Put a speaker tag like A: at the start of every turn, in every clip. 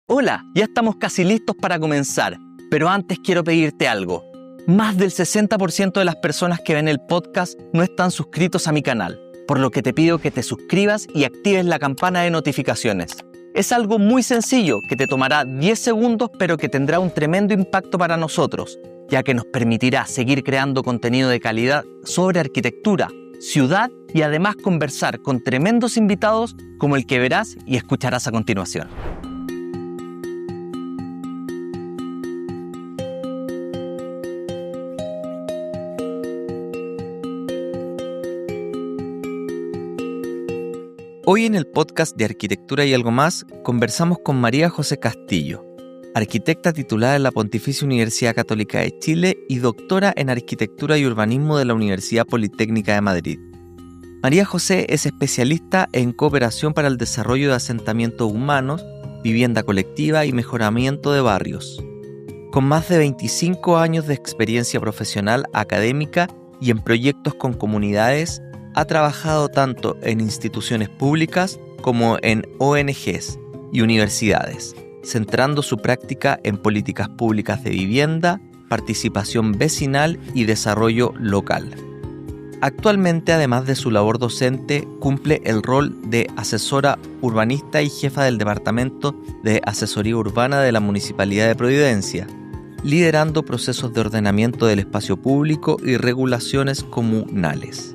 A: Hola, ya estamos casi listos para comenzar, pero antes quiero pedirte algo. Más del 60% de las personas que ven el podcast no están suscritos a mi canal, por lo que te pido que te suscribas y actives la campana de notificaciones. Es algo muy sencillo que te tomará 10 segundos, pero que tendrá un tremendo impacto para nosotros, ya que nos permitirá seguir creando contenido de calidad sobre arquitectura, ciudad y además conversar con tremendos invitados como el que verás y escucharás a continuación. Hoy en el podcast de Arquitectura y algo más conversamos con María José Castillo, arquitecta titulada en la Pontificia Universidad Católica de Chile y doctora en Arquitectura y Urbanismo de la Universidad Politécnica de Madrid. María José es especialista en cooperación para el desarrollo de asentamientos humanos, vivienda colectiva y mejoramiento de barrios. Con más de 25 años de experiencia profesional, académica y en proyectos con comunidades, ha trabajado tanto en instituciones públicas como en ONGs y universidades, centrando su práctica en políticas públicas de vivienda, participación vecinal y desarrollo local. Actualmente, además de su labor docente, cumple el rol de asesora urbanista y jefa del Departamento de Asesoría Urbana de la Municipalidad de Providencia, liderando procesos de ordenamiento del espacio público y regulaciones comunales.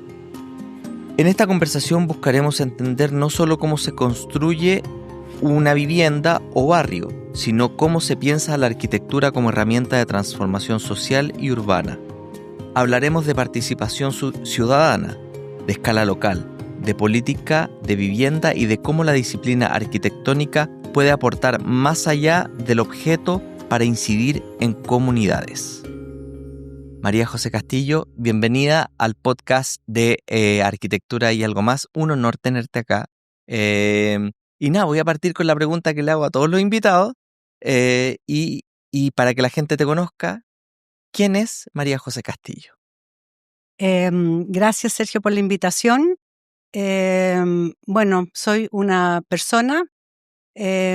A: En esta conversación buscaremos entender no solo cómo se construye una vivienda o barrio, sino cómo se piensa la arquitectura como herramienta de transformación social y urbana. Hablaremos de participación ciudadana, de escala local, de política de vivienda y de cómo la disciplina arquitectónica puede aportar más allá del objeto para incidir en comunidades. María José Castillo, bienvenida al podcast de Arquitectura y algo más. Un honor tenerte acá. Y nada, voy a partir con la pregunta que le hago a todos los invitados y para que la gente te conozca, ¿quién es María José Castillo?
B: Gracias, Sergio, por la invitación. Bueno, soy una persona,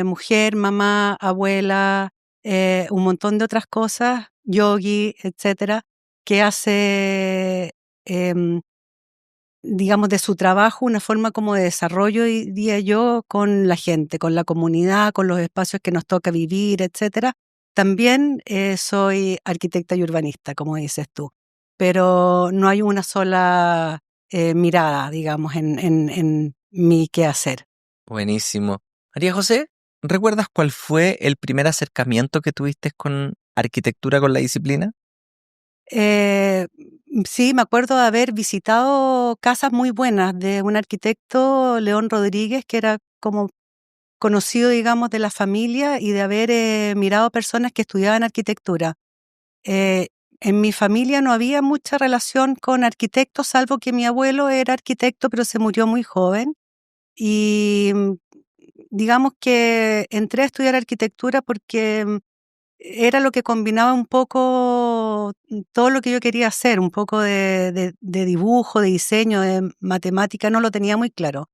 B: mujer, mamá, abuela, un montón de otras cosas, yogi, etcétera, que hace, digamos, de su trabajo una forma como de desarrollo, diría yo, con la gente, con la comunidad, con los espacios que nos toca vivir, etcétera. También soy arquitecta y urbanista, como dices tú, pero no hay una sola mirada, digamos, en mi quehacer.
A: Buenísimo. María José, ¿recuerdas cuál fue el primer acercamiento que tuviste con arquitectura, con la disciplina?
B: Sí, me acuerdo de haber visitado casas muy buenas de un arquitecto, León Rodríguez, que era como conocido, digamos, de la familia, y de haber mirado personas que estudiaban arquitectura. En mi familia no había mucha relación con arquitectos, salvo que mi abuelo era arquitecto, pero se murió muy joven. Y digamos que entré a estudiar arquitectura porque era lo que combinaba un poco todo lo que yo quería hacer, un poco de dibujo, de diseño, de matemática, no lo tenía muy claro.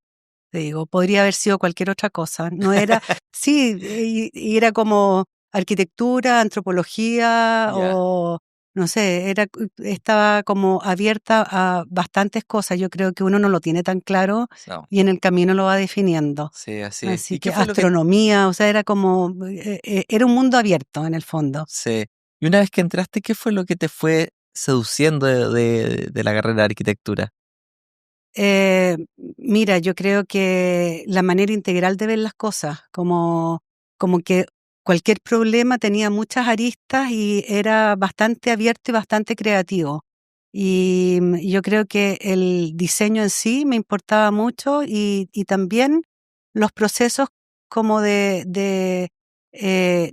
B: Te digo, podría haber sido cualquier otra cosa. No era, sí, y era como arquitectura, antropología o no sé, estaba como abierta a bastantes cosas. Yo creo que uno no lo tiene tan claro
A: No.
B: y en el camino lo va definiendo.
A: Sí, así es.
B: Así
A: ¿Y
B: que
A: qué fue lo que
B: astronomía, o sea, era como, era un mundo abierto en el fondo.
A: Sí. Y una vez que entraste, ¿qué fue lo que te fue seduciendo de la carrera de arquitectura?
B: Eh, Mira, yo creo que la manera integral de ver las cosas, como que cualquier problema tenía muchas aristas y era bastante abierto y bastante creativo. Y yo creo que el diseño en sí me importaba mucho y también los procesos como de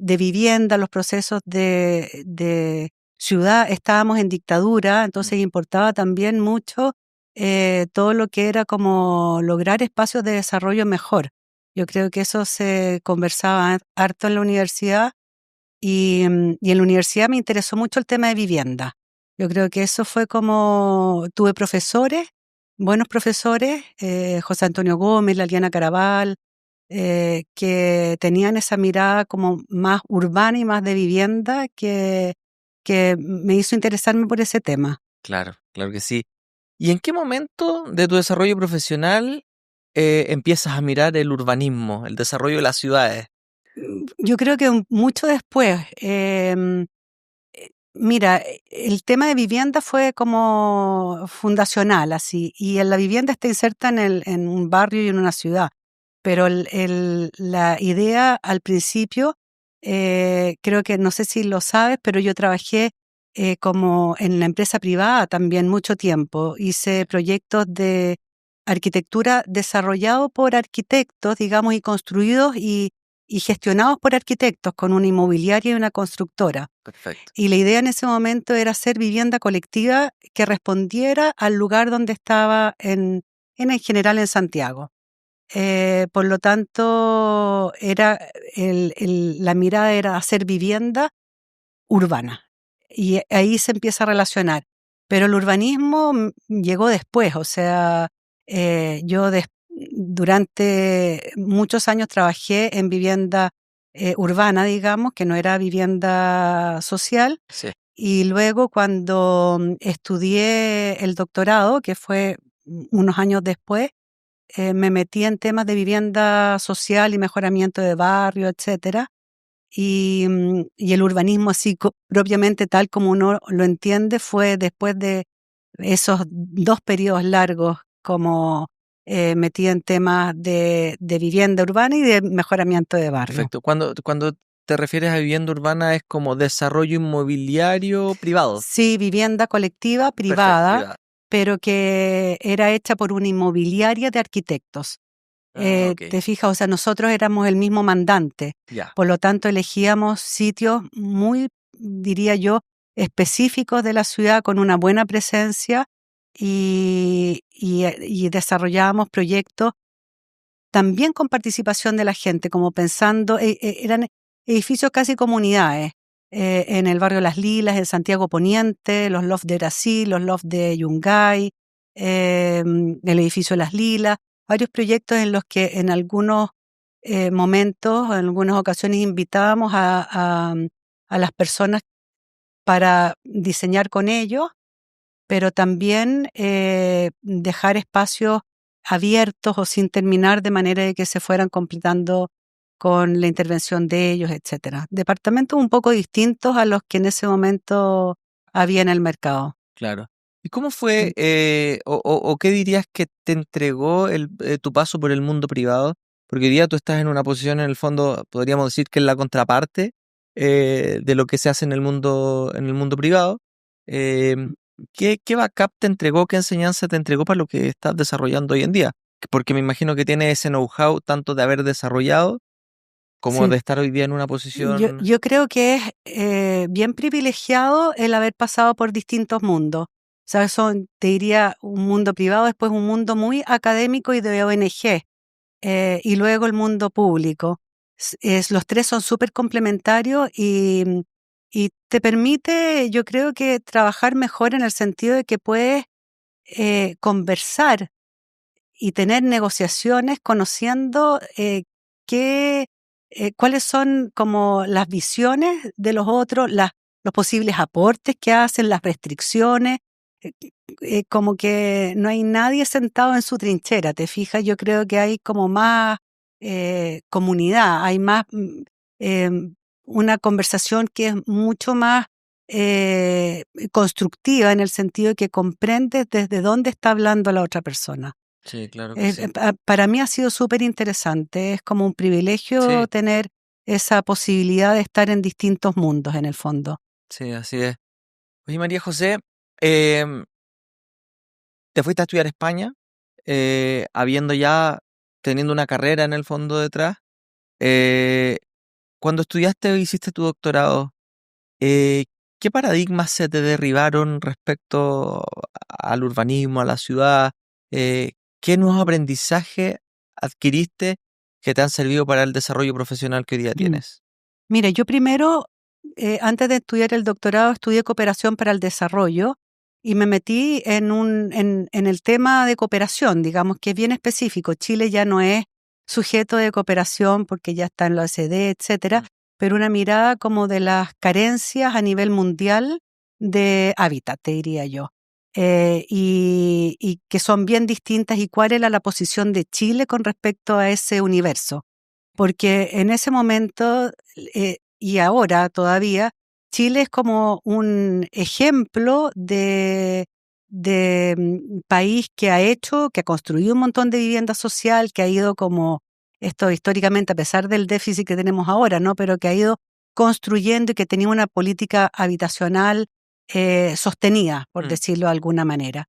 B: vivienda, los procesos de ciudad. Estábamos en dictadura, entonces importaba también mucho todo lo que era como lograr espacios de desarrollo mejor. Yo creo que eso se conversaba harto en la universidad y en la universidad me interesó mucho el tema de vivienda. Yo creo que eso fue como, tuve profesores, buenos profesores, José Antonio Gómez, Laliana Caraval, que tenían esa mirada como más urbana y más de vivienda que me hizo interesarme por ese tema.
A: Claro, claro que sí. ¿Y en qué momento de tu desarrollo profesional empiezas a mirar el urbanismo, el desarrollo de las ciudades?
B: Yo creo que mucho después. Mira, el tema de vivienda fue como fundacional, así, y la vivienda está inserta en un barrio y en una ciudad, pero la idea al principio, creo que, no sé si lo sabes, pero yo trabajé como en la empresa privada también mucho tiempo. Hice proyectos de arquitectura desarrollados por arquitectos, digamos, y construidos y gestionados por arquitectos con una inmobiliaria y una constructora.
A: Perfecto.
B: Y la idea en ese momento era hacer vivienda colectiva que respondiera al lugar donde estaba en general en Santiago. Por lo tanto, la mirada era hacer vivienda urbana. Y ahí se empieza a relacionar. Pero el urbanismo llegó después, o sea, yo durante muchos años trabajé en vivienda urbana, digamos, que no era vivienda social.
A: Sí.
B: Y luego cuando estudié el doctorado, que fue unos años después, me metí en temas de vivienda social y mejoramiento de barrio, etcétera. Y el urbanismo así propiamente tal como uno lo entiende fue después de esos 2 periodos largos como metí en temas de vivienda urbana y de mejoramiento de barrio.
A: Perfecto. Cuando te refieres a vivienda urbana es como desarrollo inmobiliario privado.
B: Sí, vivienda colectiva
A: Perfecto,
B: privada,
A: privada.
B: pero que era hecha por una inmobiliaria de arquitectos.
A: Ok.
B: Te fijas, o sea, nosotros éramos el mismo mandante,
A: Ya.
B: por lo tanto elegíamos sitios muy, diría yo, específicos de la ciudad con una buena presencia y desarrollábamos proyectos también con participación de la gente, como pensando, eran edificios casi comunidades, en el barrio Las Lilas, en Santiago Poniente, los lofts de Brasil, los lofts de Yungay, el edificio Las Lilas, varios proyectos en los que en algunos momentos, en algunas ocasiones invitábamos a las personas para diseñar con ellos, pero también dejar espacios abiertos o sin terminar de manera de que se fueran completando con la intervención de ellos, etcétera. Departamentos un poco distintos a los que en ese momento había en el mercado.
A: Claro. ¿Y cómo fue, o qué dirías que te entregó tu paso por el mundo privado? Porque hoy día tú estás en una posición, en el fondo, podríamos decir que es la contraparte de lo que se hace en el mundo privado. ¿Qué backup te entregó, qué enseñanza te entregó para lo que estás desarrollando hoy en día? Porque me imagino que tienes ese know-how tanto de haber desarrollado como
B: Sí.
A: de estar hoy día en una posición.
B: Yo creo que es bien privilegiado el haber pasado por distintos mundos. ¿Sabes? Te diría, un mundo privado, después un mundo muy académico y de ONG, y luego el mundo público. Los tres son súper complementarios y te permite, yo creo que trabajar mejor en el sentido de que puedes conversar y tener negociaciones conociendo cuáles son como las visiones de los otros, los posibles aportes que hacen, las restricciones, eh, como que no hay nadie sentado en su trinchera, ¿te fijas? Yo creo que hay como más comunidad, hay más una conversación que es mucho más constructiva en el sentido de que comprendes desde dónde está hablando la otra persona.
A: Sí, claro que sí.
B: Para mí ha sido súper interesante, es como un privilegio
A: Sí,
B: tener esa posibilidad de estar en distintos mundos en el fondo.
A: sí, así es. Oye, María José, em, te fuiste a estudiar a España, habiendo ya teniendo una carrera en el fondo detrás. Eh, Cuando estudiaste o hiciste tu doctorado, eh, ¿qué paradigmas se te derribaron respecto al urbanismo, a la ciudad? ¿Qué nuevos aprendizajes adquiriste que te han servido para el desarrollo profesional que hoy día
B: Mm.
A: tienes?
B: Mira, yo primero, antes de estudiar el doctorado, estudié cooperación para el desarrollo y me metí en el tema de cooperación, digamos, que es bien específico. Chile ya no es sujeto de cooperación porque ya está en la OECD, etcétera, pero una mirada como de las carencias a nivel mundial de hábitat, te diría yo. Y que son bien distintas y cuál era la posición de Chile con respecto a ese universo. Porque en ese momento y ahora todavía, Chile es como un ejemplo de país que ha construido un montón de vivienda social, que ha ido como, esto históricamente, a pesar del déficit que tenemos ahora, ¿no? Pero que ha ido construyendo y que tenía una política habitacional sostenida, por decirlo de alguna manera.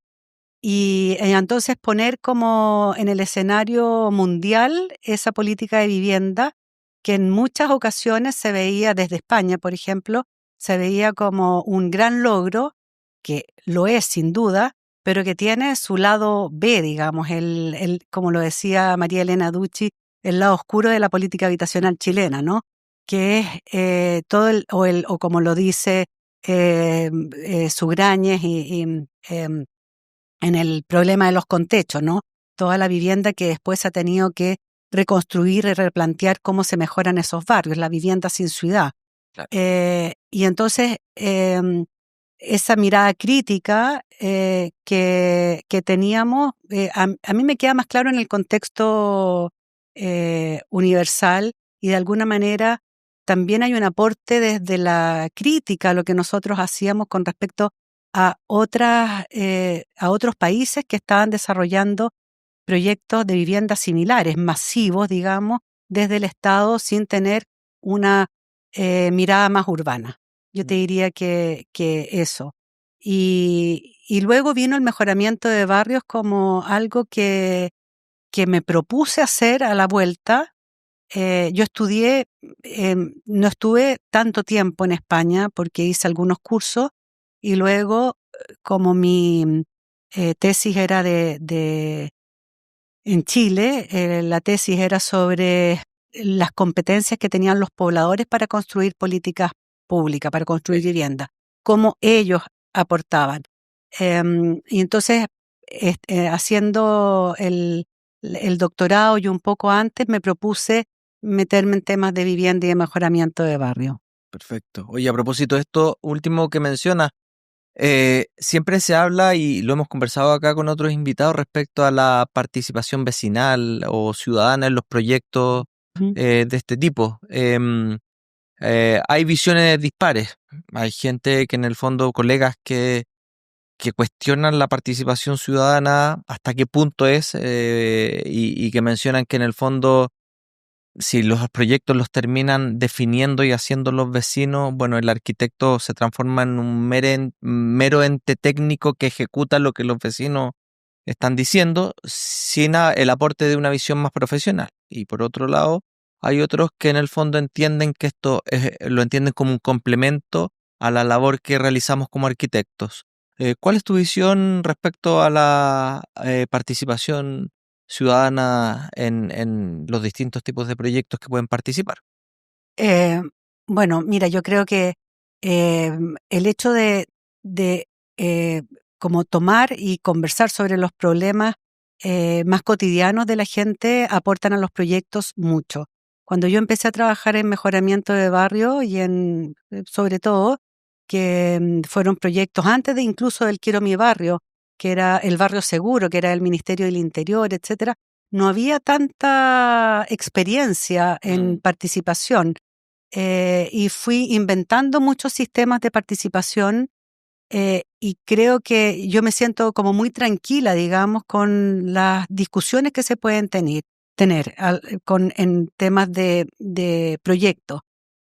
B: Y entonces poner como en el escenario mundial esa política de vivienda que en muchas ocasiones se veía desde España, por ejemplo, se veía como un gran logro, que lo es sin duda, pero que tiene su lado B, digamos, como lo decía María Elena Ducci, el lado oscuro de la política habitacional chilena, ¿no? Que es todo o como lo dice Sugrañes en el problema de los contechos, ¿no? Toda la vivienda que después se ha tenido que reconstruir y replantear cómo se mejoran esos barrios, la vivienda sin ciudad.
A: Claro.
B: Y entonces esa mirada crítica que teníamos, a mí me queda más claro en el contexto universal y de alguna manera también hay un aporte desde la crítica a lo que nosotros hacíamos con respecto a otros países que estaban desarrollando proyectos de viviendas similares, masivos, digamos, desde el Estado sin tener una mirada más urbana. Yo te diría que eso. Y luego vino el mejoramiento de barrios como algo que me propuse hacer a la vuelta. Yo estudié, no estuve tanto tiempo en España porque hice algunos cursos y luego, como mi tesis era en Chile, la tesis era sobre las competencias que tenían los pobladores para construir políticas públicas, para construir vivienda, cómo ellos aportaban. Y entonces, haciendo el doctorado y un poco antes, me propuse meterme en temas de vivienda y de mejoramiento de barrio.
A: Perfecto. Oye, a propósito de esto último que mencionas, siempre se habla y lo hemos conversado acá con otros invitados respecto a la participación vecinal o ciudadana en los proyectos de este tipo. Hay visiones dispares. Hay gente que en el fondo, colegas que cuestionan la participación ciudadana, hasta qué punto es, y que mencionan que en el fondo, si los proyectos los terminan definiendo y haciendo los vecinos, bueno, el arquitecto se transforma en un mero ente técnico que ejecuta lo que los vecinos están diciendo sin el aporte de una visión más profesional. Y por otro lado, hay otros que en el fondo entienden que esto lo entienden como un complemento a la labor que realizamos como arquitectos. ¿Cuál es tu visión respecto a la participación ciudadana en los distintos tipos de proyectos que pueden participar?
B: Eh, bueno, mira, yo creo que el hecho de eh, como tomar y conversar sobre los problemas más cotidianos de la gente aportan a los proyectos mucho. Cuando yo empecé a trabajar en mejoramiento de barrio y sobre todo, que fueron proyectos antes de incluso del Quiero mi barrio, que era el barrio seguro, que era el Ministerio del Interior, etcétera, no había tanta experiencia en participación. Y fui inventando muchos sistemas de participación y creo que yo me siento como muy tranquila, digamos, con las discusiones que se pueden tener en temas de proyectos.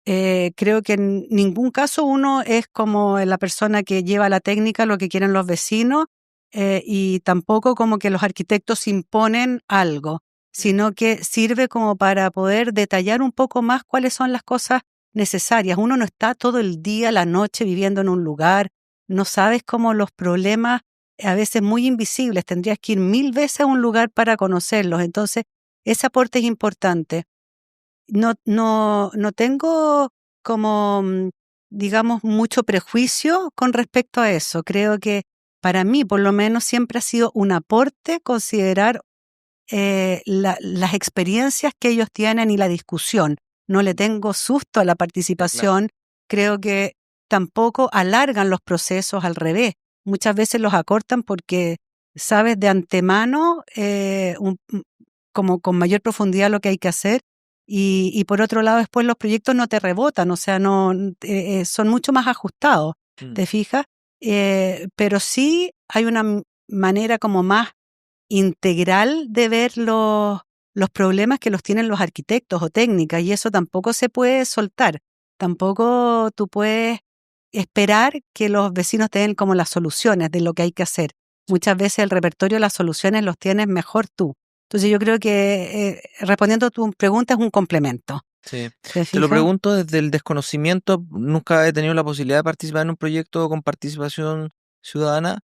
B: Creo que en ningún caso uno es como la persona que lleva la técnica, lo que quieren los vecinos, y tampoco como que los arquitectos imponen algo, sino que sirve como para poder detallar un poco más cuáles son las cosas necesarias. Uno no está todo el día, la noche viviendo en un lugar, no sabes cómo los problemas a veces muy invisibles, tendrías que ir 1000 veces a un lugar para conocerlos. Entonces, ese aporte es importante. No tengo como, digamos, mucho prejuicio con respecto a eso. Creo que para mí, por lo menos, siempre ha sido un aporte considerar las experiencias que ellos tienen y la discusión. No le tengo susto a la participación, creo que tampoco alargan los procesos, al revés. Muchas veces los acortan porque sabes de antemano como con mayor profundidad lo que hay que hacer y por otro lado después los proyectos no te rebotan, o sea, no son mucho más ajustados, ¿te fijas? Pero sí hay una manera como más integral de ver los problemas que los tienen los arquitectos o técnicas y eso tampoco se puede soltar. Tampoco tú puedes esperar que los vecinos te den como las soluciones de lo que hay que hacer. Muchas veces el repertorio de las soluciones los tienes mejor tú. Entonces yo creo que respondiendo a tu pregunta es un complemento.
A: Sí. Te lo pregunto desde el desconocimiento. Nunca he tenido la posibilidad de participar en un proyecto con participación ciudadana.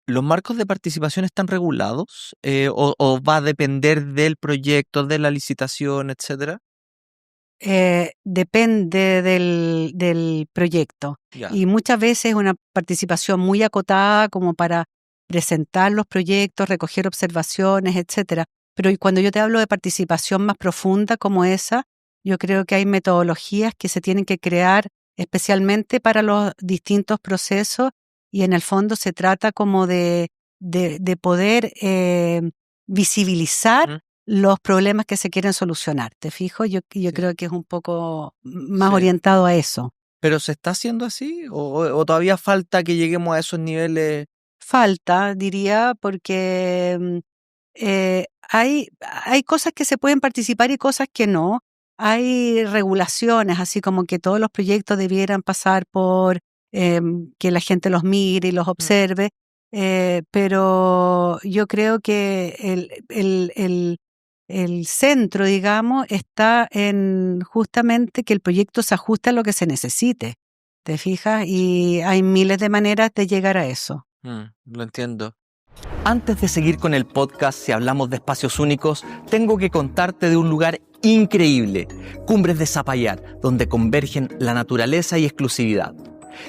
A: ¿Los marcos de participación están regulados? ¿O va a depender del proyecto, de la licitación, etcétera?
B: Depende del proyecto.
A: Ya.
B: Y muchas veces una participación muy acotada como para presentar los proyectos, recoger observaciones, etcétera. Pero cuando yo te hablo de participación más profunda como esa, yo creo que hay metodologías que se tienen que crear especialmente para los distintos procesos y en el fondo se trata como de poder visibilizar los problemas que se quieren solucionar. ¿Te fijo? Yo creo que es un poco más orientado a eso.
A: ¿Pero se está haciendo así? ¿O todavía falta que lleguemos a esos niveles?
B: Falta, diría, porque hay cosas que se pueden participar y cosas que no. Hay regulaciones, así como que todos los proyectos debieran pasar por que la gente los mire y los observe, pero yo creo que el centro, digamos, está en justamente que el proyecto se ajuste a lo que se necesite, ¿te fijas? Y hay miles de maneras de llegar a eso.
A: Lo entiendo. Antes de seguir con el podcast, si hablamos de espacios únicos, tengo que contarte de un lugar increíble, Cumbres de Zapallar, donde convergen la naturaleza y exclusividad.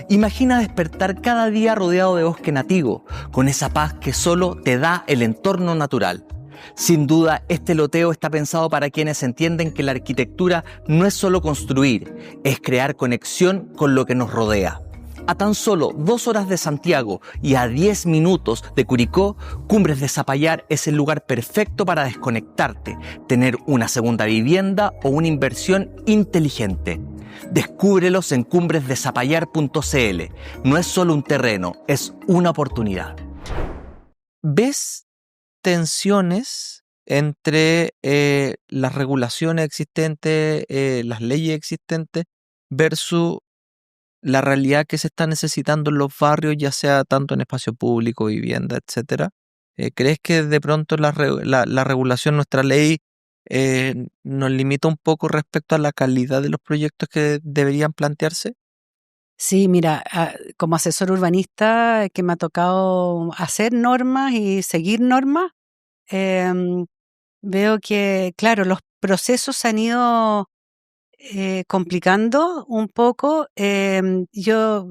A: Imagina despertar cada día rodeado de bosque nativo, con esa paz que solo te da el entorno natural. Sin duda, este loteo está pensado para quienes entienden que la arquitectura no es solo construir, es crear conexión con lo que nos rodea. A tan solo 2 horas de Santiago y a 10 minutos de Curicó, Cumbres de Zapallar es el lugar perfecto para desconectarte, tener una segunda vivienda o una inversión inteligente. Descúbrelos en cumbresdezapallar.cl. No es solo un terreno, es una oportunidad. ¿Ves tensiones entre las regulaciones existentes, las leyes existentes, versus la realidad que se está necesitando en los barrios, ya sea tanto en espacio público, vivienda, etcétera? ¿Crees que de pronto la regulación, nuestra ley, nos limita un poco respecto a la calidad de los proyectos que deberían plantearse?
B: Sí, mira, como asesor urbanista que me ha tocado hacer normas y seguir normas, veo que, claro, los procesos se han ido complicando un poco. Yo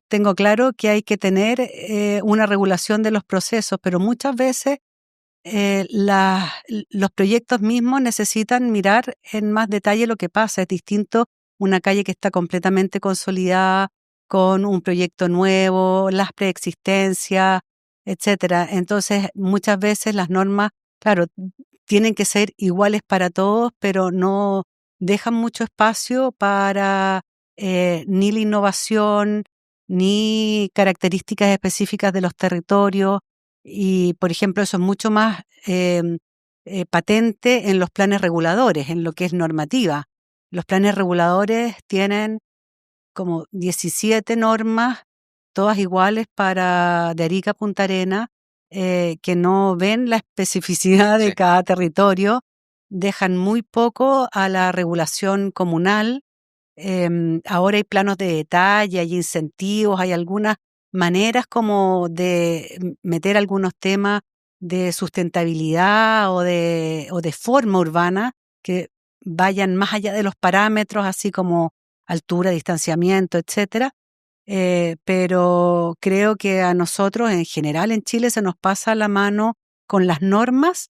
B: tengo claro que hay que tener una regulación de los procesos, pero muchas veces los proyectos mismos necesitan mirar en más detalle lo que pasa. Es distinto una calle que está completamente consolidada con un proyecto nuevo, las preexistencias, etcétera. Entonces, muchas veces las normas, claro, tienen que ser iguales para todos, pero no dejan mucho espacio para ni la innovación, ni características específicas de los territorios. Y, por ejemplo, eso es mucho más patente en los planes reguladores, en lo que es normativa. Los planes reguladores tienen como 17 normas, todas iguales de Arica a Punta Arenas, que no ven la especificidad de cada territorio, dejan muy poco a la regulación comunal. Ahora hay planos de detalle, hay incentivos, hay algunas maneras como de meter algunos temas de sustentabilidad o de forma urbana que vayan más allá de los parámetros, así como altura, distanciamiento, etcétera. Pero creo que a nosotros en general en Chile se nos pasa la mano con las normas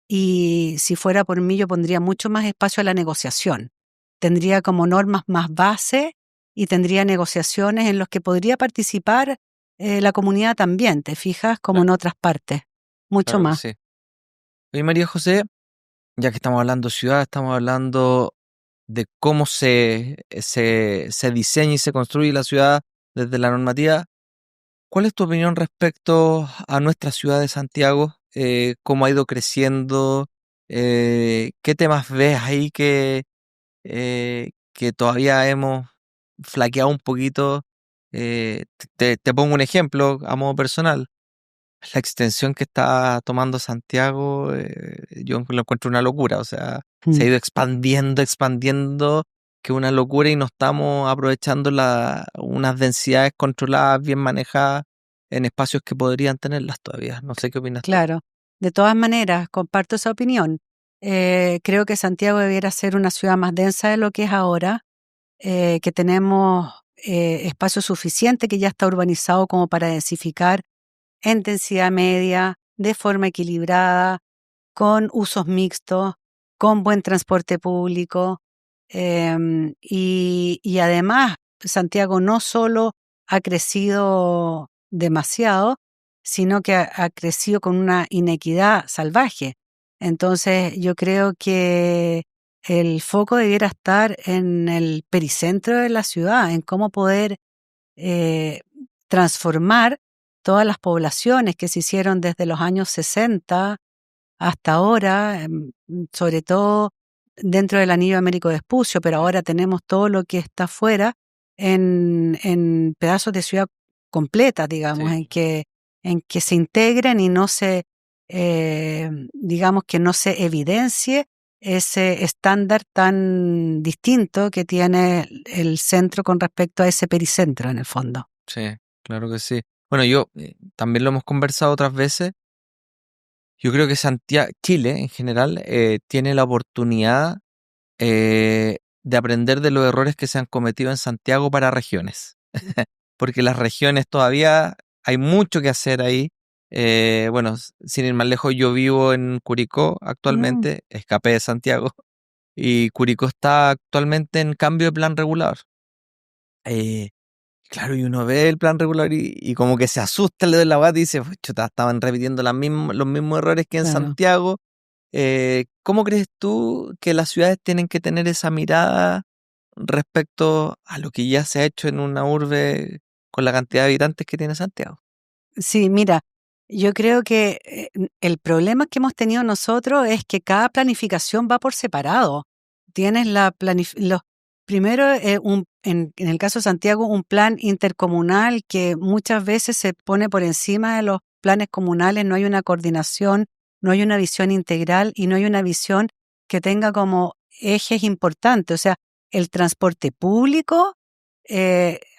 B: y si fuera por mí yo pondría mucho más espacio a la negociación. Tendría como normas más base y tendría negociaciones en las que podría participar la comunidad también, ¿te fijas? Como en otras partes, mucho
A: Claro que
B: más.
A: sí. Oye, María José, ya que estamos hablando ciudad, estamos hablando de cómo se diseña y se construye la ciudad desde la normativa. ¿Cuál es tu opinión respecto a nuestra ciudad de Santiago? ¿Cómo ha ido creciendo? ¿Qué temas ves ahí que todavía hemos flaqueado un poquito? Te pongo un ejemplo a modo personal. La extensión que está tomando Santiago, yo lo encuentro una locura. O sea, se ha ido expandiendo, que es una locura y no estamos aprovechando unas densidades controladas, bien manejadas en espacios que podrían tenerlas todavía. No sé qué opinas tú.
B: Claro, de todas maneras, comparto esa opinión. Creo que Santiago debiera ser una ciudad más densa de lo que es ahora, que tenemos espacio suficiente que ya está urbanizado como para densificar en densidad media, de forma equilibrada, con usos mixtos, con buen transporte público. Y además, Santiago no solo ha crecido demasiado, sino que ha crecido con una inequidad salvaje. Entonces, yo creo que el foco debiera estar en el pericentro de la ciudad, en cómo poder eh, transformar todas las poblaciones que se hicieron desde los años 60 hasta ahora, sobre todo dentro del anillo Américo Vespucio, pero ahora tenemos todo lo que está afuera en pedazos de ciudad completa, digamos,
A: Sí.
B: en que se integren y no se, digamos, que no se evidencie ese estándar tan distinto que tiene el centro con respecto a ese pericentro, en el fondo.
A: Sí, claro que sí. Bueno, yo también lo hemos conversado otras veces. Yo creo que Chile en general tiene la oportunidad de aprender de los errores que se han cometido en Santiago para regiones, porque las regiones todavía hay mucho que hacer ahí. Bueno, sin ir más lejos, yo vivo en Curicó
B: Mm,
A: actualmente, escapé de Santiago, y Curicó está actualmente en cambio de plan regulador. Eh, claro, y uno ve el plan regular y como que se asusta le de la bata y dice, "Uy, chuta, estaban repitiendo los mismos errores que en
B: claro.
A: Santiago". ¿Cómo crees tú que las ciudades tienen que tener esa mirada respecto a lo que ya se ha hecho en una urbe con la cantidad de habitantes que tiene Santiago?
B: Sí, mira, yo creo que el problema que hemos tenido nosotros es que cada planificación va por separado. Tienes primero, en el caso de Santiago, un plan intercomunal que muchas veces se pone por encima de los planes comunales, no hay una coordinación, no hay una visión integral y no hay una visión que tenga como ejes importantes. O sea, el transporte público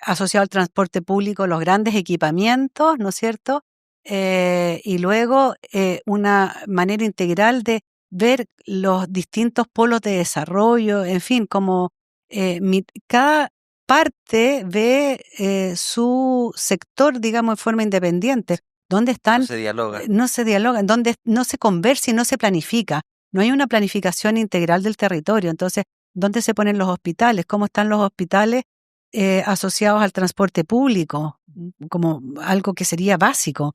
B: asociado al transporte público, los grandes equipamientos, ¿no es cierto? Y luego una manera integral de ver los distintos polos de desarrollo, en fin, como cada parte ve su sector, digamos, de forma independiente, donde
A: No
B: están,
A: se dialoga.
B: no se dialogan, donde no se conversa y no se planifica. No hay una planificación integral del territorio. Entonces, ¿dónde se ponen los hospitales? ¿Cómo están los hospitales asociados al transporte público? Como algo que sería básico.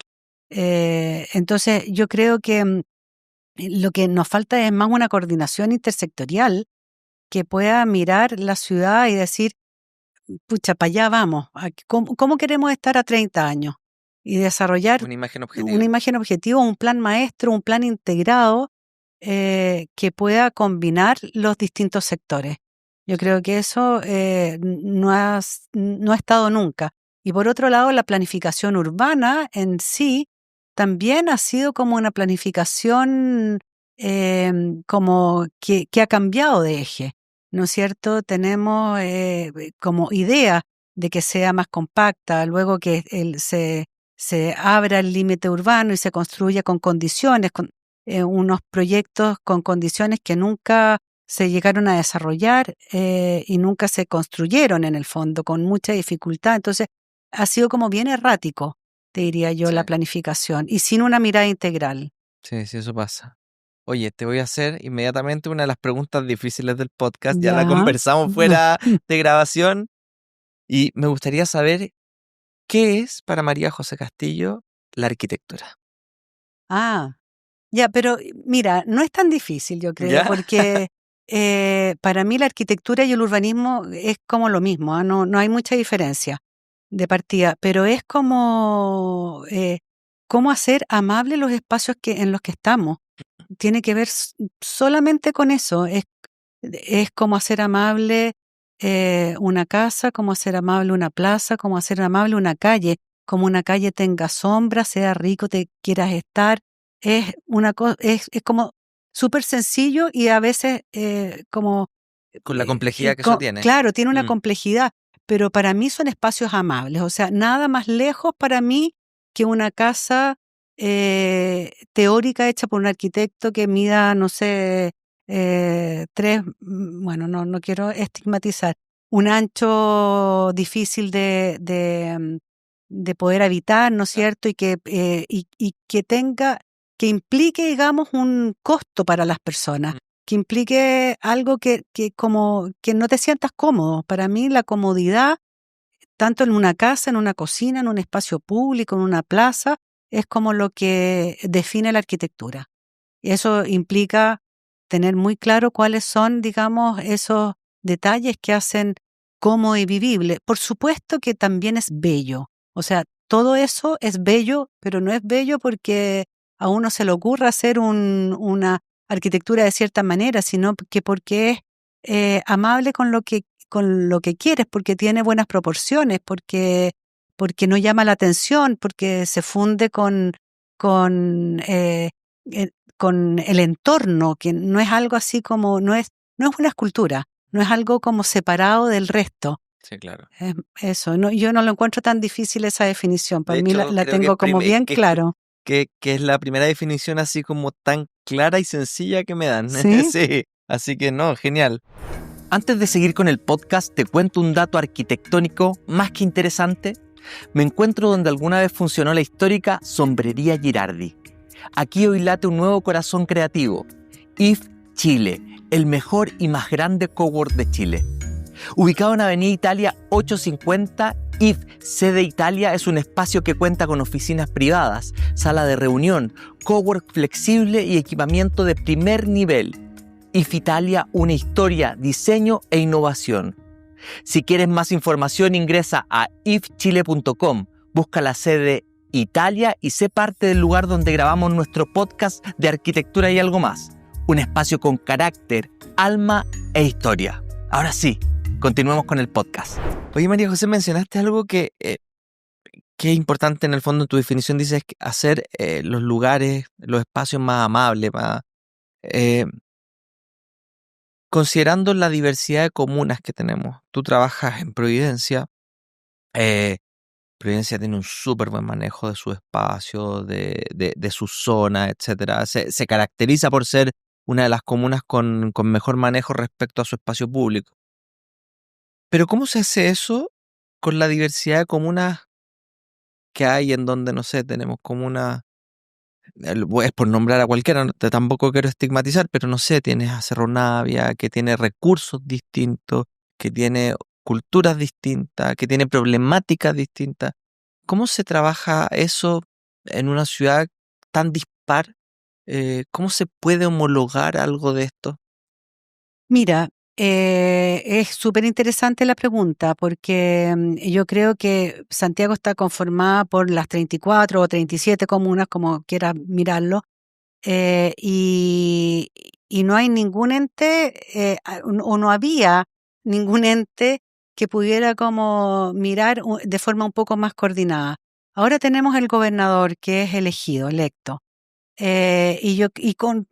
B: Entonces, yo creo que lo que nos falta es más una coordinación intersectorial que pueda mirar la ciudad y decir, pucha, para allá vamos, ¿cómo queremos estar a 30 años? Y desarrollar
A: Una imagen
B: una
A: objetiva.
B: imagen objetiva, un plan maestro, un plan integrado que pueda combinar los distintos sectores. Yo creo que eso no ha estado nunca. Y por otro lado, la planificación urbana en sí también ha sido como una planificación como que ha cambiado de eje, ¿no es cierto? Tenemos como idea de que sea más compacta, luego que se abra el límite urbano y se construya con condiciones, con unos proyectos con condiciones que nunca se llegaron a desarrollar y nunca se construyeron en el fondo, con mucha dificultad. Entonces, ha sido como bien errático, te diría yo,
A: Sí,
B: la planificación y sin una mirada integral.
A: sí, sí, eso pasa. Oye, te voy a hacer inmediatamente una de las preguntas difíciles del podcast. Ya la
B: Ya.
A: conversamos fuera de grabación y me gustaría saber qué es para María José Castillo la arquitectura.
B: Ah, ya, pero mira, no es tan difícil, yo creo,
A: ¿Ya?
B: porque para mí la arquitectura y el urbanismo es como lo mismo, ¿ah? No hay mucha diferencia de partida, pero es como cómo hacer amables los espacios en los que estamos. Tiene que ver solamente con eso. Es como hacer amable una casa, como hacer amable una plaza, como hacer amable una calle, como una calle tenga sombra, sea rico, te quieras estar. Es como súper sencillo y a veces como,
A: Con la complejidad que eso tiene.
B: claro, tiene una
A: Mm,
B: complejidad, pero para mí son espacios amables. O sea, nada más lejos para mí que una casa teórica hecha por un arquitecto que mida, no sé, bueno, no quiero estigmatizar, un ancho difícil de poder habitar, ¿no es
A: claro.
B: cierto? Y que que implique, digamos, un costo para las personas,
A: Mm.
B: que implique algo como que no te sientas cómodo. Para mí la comodidad, tanto en una casa, en una cocina, en un espacio público, en una plaza, es como lo que define la arquitectura. Y eso implica tener muy claro cuáles son, digamos, esos detalles que hacen cómodo y vivible. Por supuesto que también es bello. O sea, todo eso es bello, pero no es bello porque a uno se le ocurra hacer una arquitectura de cierta manera, sino que porque es amable con lo que quieres, porque tiene buenas proporciones, porque no llama la atención, porque se funde con eh, con el entorno, que no es algo así como, no es una escultura, no es algo como separado del resto.
A: Sí, claro.
B: Eso, no, yo no lo encuentro tan difícil esa definición, para
A: De
B: mí
A: hecho,
B: la
A: creo que
B: tengo como bien claro.
A: que es la primera definición así como tan clara y sencilla que me dan.
B: ¿Sí?
A: Sí, así que no, genial. Antes de seguir con el podcast, te cuento un dato arquitectónico más que interesante. Me encuentro donde alguna vez funcionó la histórica Sombrería Girardi. Aquí hoy late un nuevo corazón creativo, IF Chile, el mejor y más grande cowork de Chile. Ubicado en Avenida Italia 850, IF Sede Italia es un espacio que cuenta con oficinas privadas, sala de reunión, cowork flexible y equipamiento de primer nivel. IF Italia, una historia, diseño e innovación. Si quieres más información, ingresa a ifchile.com, busca la sede Italia y sé parte del lugar donde grabamos nuestro podcast de arquitectura y algo más. Un espacio con carácter, alma e historia. Ahora sí, continuemos con el podcast. Oye, María José, mencionaste algo que es importante en el fondo en tu definición. Dices hacer los lugares, los espacios más amables, más... eh, considerando la diversidad de comunas que tenemos. Tú trabajas en Providencia. eh, Providencia tiene un súper buen manejo de su espacio, de su zona, etcétera. Se caracteriza por ser una de las comunas con mejor manejo respecto a su espacio público. Pero ¿cómo se hace eso con la diversidad de comunas que hay en donde, no sé, tenemos comunas, es por nombrar a cualquiera, tampoco quiero estigmatizar, pero no sé, tienes a Cerro Navia, que tiene recursos distintos, que tiene culturas distintas, que tiene problemáticas distintas? ¿Cómo se trabaja eso en una ciudad tan dispar? ¿Cómo se puede homologar algo de esto?
B: Mira, es súper interesante la pregunta porque yo creo que Santiago está conformada por las 34 o 37 comunas, como quieras mirarlo, eh, y, y no hay ningún ente, o no había ningún ente que pudiera como mirar de forma un poco más coordinada. Ahora tenemos el gobernador que es elegido, electo, y con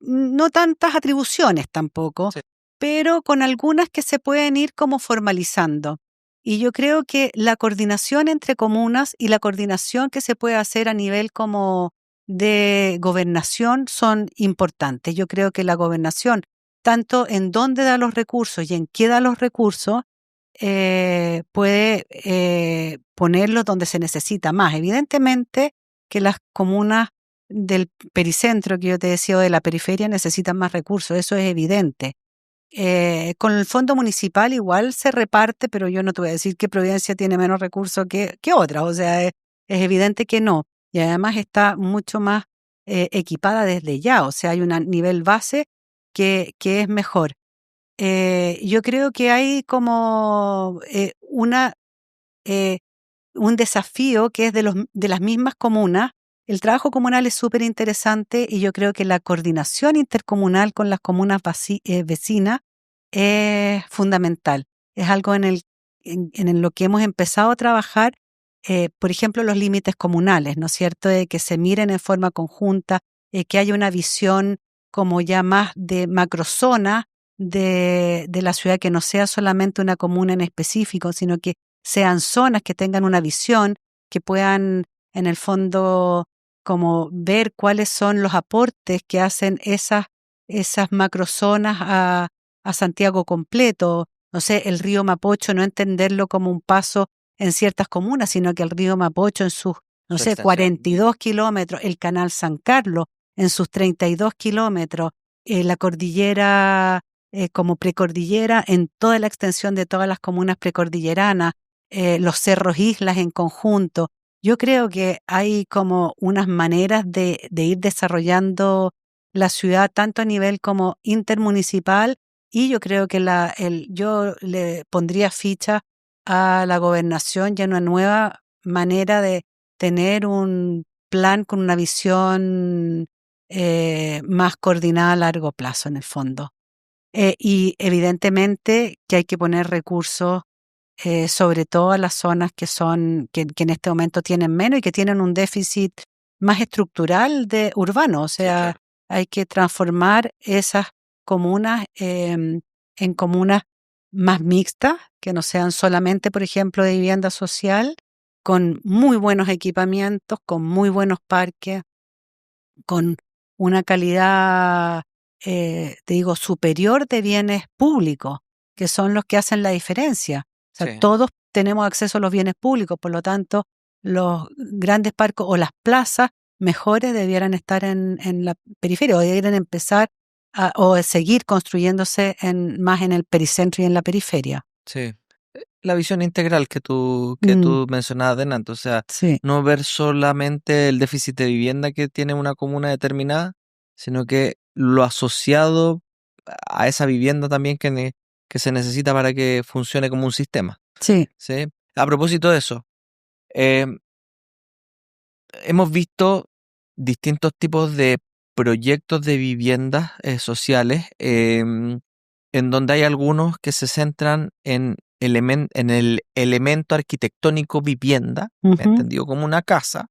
B: no tantas atribuciones tampoco,
A: Sí.
B: pero con algunas que se pueden ir como formalizando. Y yo creo que la coordinación entre comunas y la coordinación que se puede hacer a nivel como de gobernación son importantes. Yo creo que la gobernación, tanto en dónde da los recursos y en qué da los recursos, puede ponerlos donde se necesita más. Evidentemente que las comunas del pericentro que yo te decía o de la periferia necesitan más recursos, eso es evidente. Con el fondo municipal igual se reparte, pero yo no te voy a decir que Providencia tiene menos recursos que otras, o sea, es evidente que no. Y además está mucho más equipada desde ya, o sea, hay un nivel base que es mejor. Yo creo que hay como un desafío que es de las mismas comunas. El trabajo comunal es súper interesante y yo creo que la coordinación intercomunal con las comunas vecinas es fundamental. Es algo en lo que hemos empezado a trabajar, por ejemplo, los límites comunales, ¿no es cierto? De que se miren en forma conjunta, que haya una visión como ya más de macrozona de la ciudad, que no sea solamente una comuna en específico, sino que sean zonas que tengan una visión, que puedan en el fondo como ver cuáles son los aportes que hacen esas macrozonas a Santiago completo. No sé, el río Mapocho, no entenderlo como un paso en ciertas comunas, sino que el río Mapocho en sus, no
A: Su
B: sé,
A: extensión.
B: 42 kilómetros, el canal San Carlos en sus 32 kilómetros, la cordillera como precordillera en toda la extensión de todas las comunas precordilleranas, los cerros islas en conjunto. Yo creo que hay como unas maneras de ir desarrollando la ciudad tanto a nivel como intermunicipal, y yo creo que yo le pondría ficha a la gobernación y a una nueva manera de tener un plan con una visión más coordinada a largo plazo en el fondo. Y evidentemente que hay que poner recursos sobre todo a las zonas que en este momento tienen menos y que tienen un déficit más estructural de urbano. O
A: Sí,
B: sea,
A: claro.
B: hay que transformar esas comunas en comunas más mixtas, que no sean solamente, por ejemplo, de vivienda social, con muy buenos equipamientos, con muy buenos parques, con una calidad, te digo, superior de bienes públicos, que son los que hacen la diferencia. O sea,
A: Sí.
B: todos tenemos acceso a los bienes públicos, por lo tanto, los grandes parques o las plazas mejores debieran estar en la periferia, o debieran empezar o seguir construyéndose más en el pericentro y en la periferia.
A: Sí. La visión integral que
B: Mm,
A: tú mencionabas delante, o sea,
B: sí,
A: no ver solamente el déficit de vivienda que tiene una comuna determinada, sino que lo asociado a esa vivienda también que se necesita para que funcione como un sistema,
B: sí.
A: ¿sí? A propósito de eso, eh, hemos visto distintos tipos de proyectos de viviendas sociales, en donde hay algunos que se centran en el elemento arquitectónico vivienda,
B: Ujú,
A: entendido como una casa,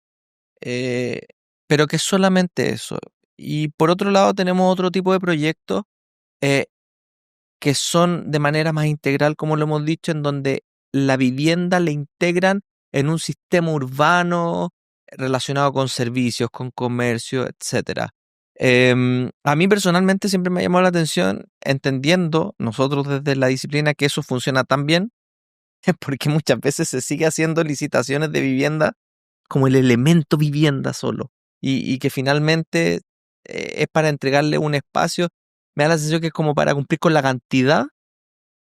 A: eh, pero que es solamente eso. Y por otro lado tenemos otro tipo de proyectos eh, que son de manera más integral, como lo hemos dicho, en donde la vivienda le integran en un sistema urbano relacionado con servicios, con comercio, etcétera. A mí personalmente siempre me ha llamado la atención, entendiendo nosotros desde la disciplina que eso funciona tan bien, porque muchas veces se sigue haciendo licitaciones de vivienda como el elemento vivienda solo, y que finalmente es para entregarle un espacio. Me da la sensación que es como para cumplir con la cantidad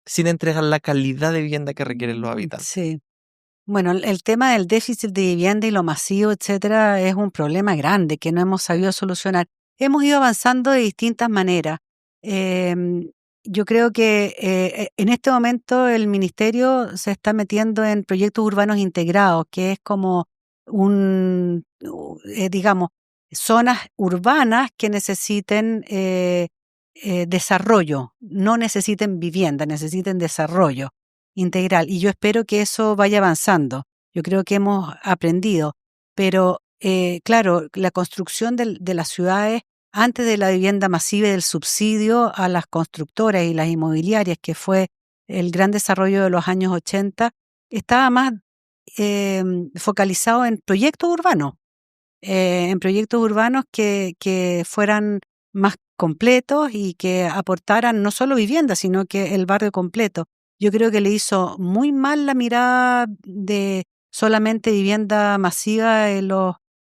A: sin entregar la calidad de vivienda que requieren los habitantes.
B: sí. Bueno, el tema del déficit de vivienda y lo masivo, etcétera, es un problema grande que no hemos sabido solucionar. Hemos ido avanzando de distintas maneras. Em, yo creo que en este momento el ministerio se está metiendo en proyectos urbanos integrados, que es como digamos, zonas urbanas que necesiten desarrollo, no necesiten vivienda, necesiten desarrollo integral. Y yo espero que eso vaya avanzando. Yo creo que hemos aprendido. Pero, claro, la construcción de las ciudades, antes de la vivienda masiva y del subsidio a las constructoras y las inmobiliarias, que fue el gran desarrollo de los años 80, estaba más focalizado en proyectos urbanos que fueran más completos y que aportaran no solo vivienda, sino que el barrio completo. Yo creo que le hizo muy mal la mirada de solamente vivienda masiva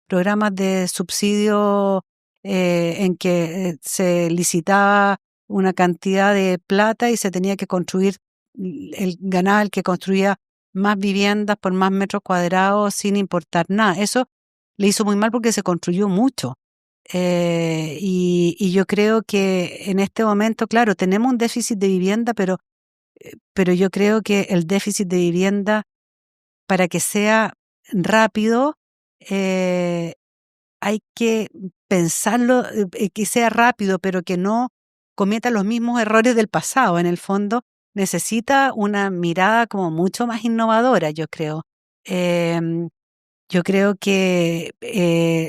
B: programas de subsidio en que se licitaba una cantidad de plata y se tenía que construir, ganaba el que construía más viviendas por más metros cuadrados sin importar nada. Eso le hizo muy mal porque se construyó mucho. Y yo creo que en este momento, claro, tenemos un déficit de vivienda, pero yo creo que el déficit de vivienda, para que sea rápido, hay que pensarlo, que sea rápido, pero que no cometa los mismos errores del pasado. En el fondo, necesita una mirada como mucho más innovadora, yo creo. Yo creo que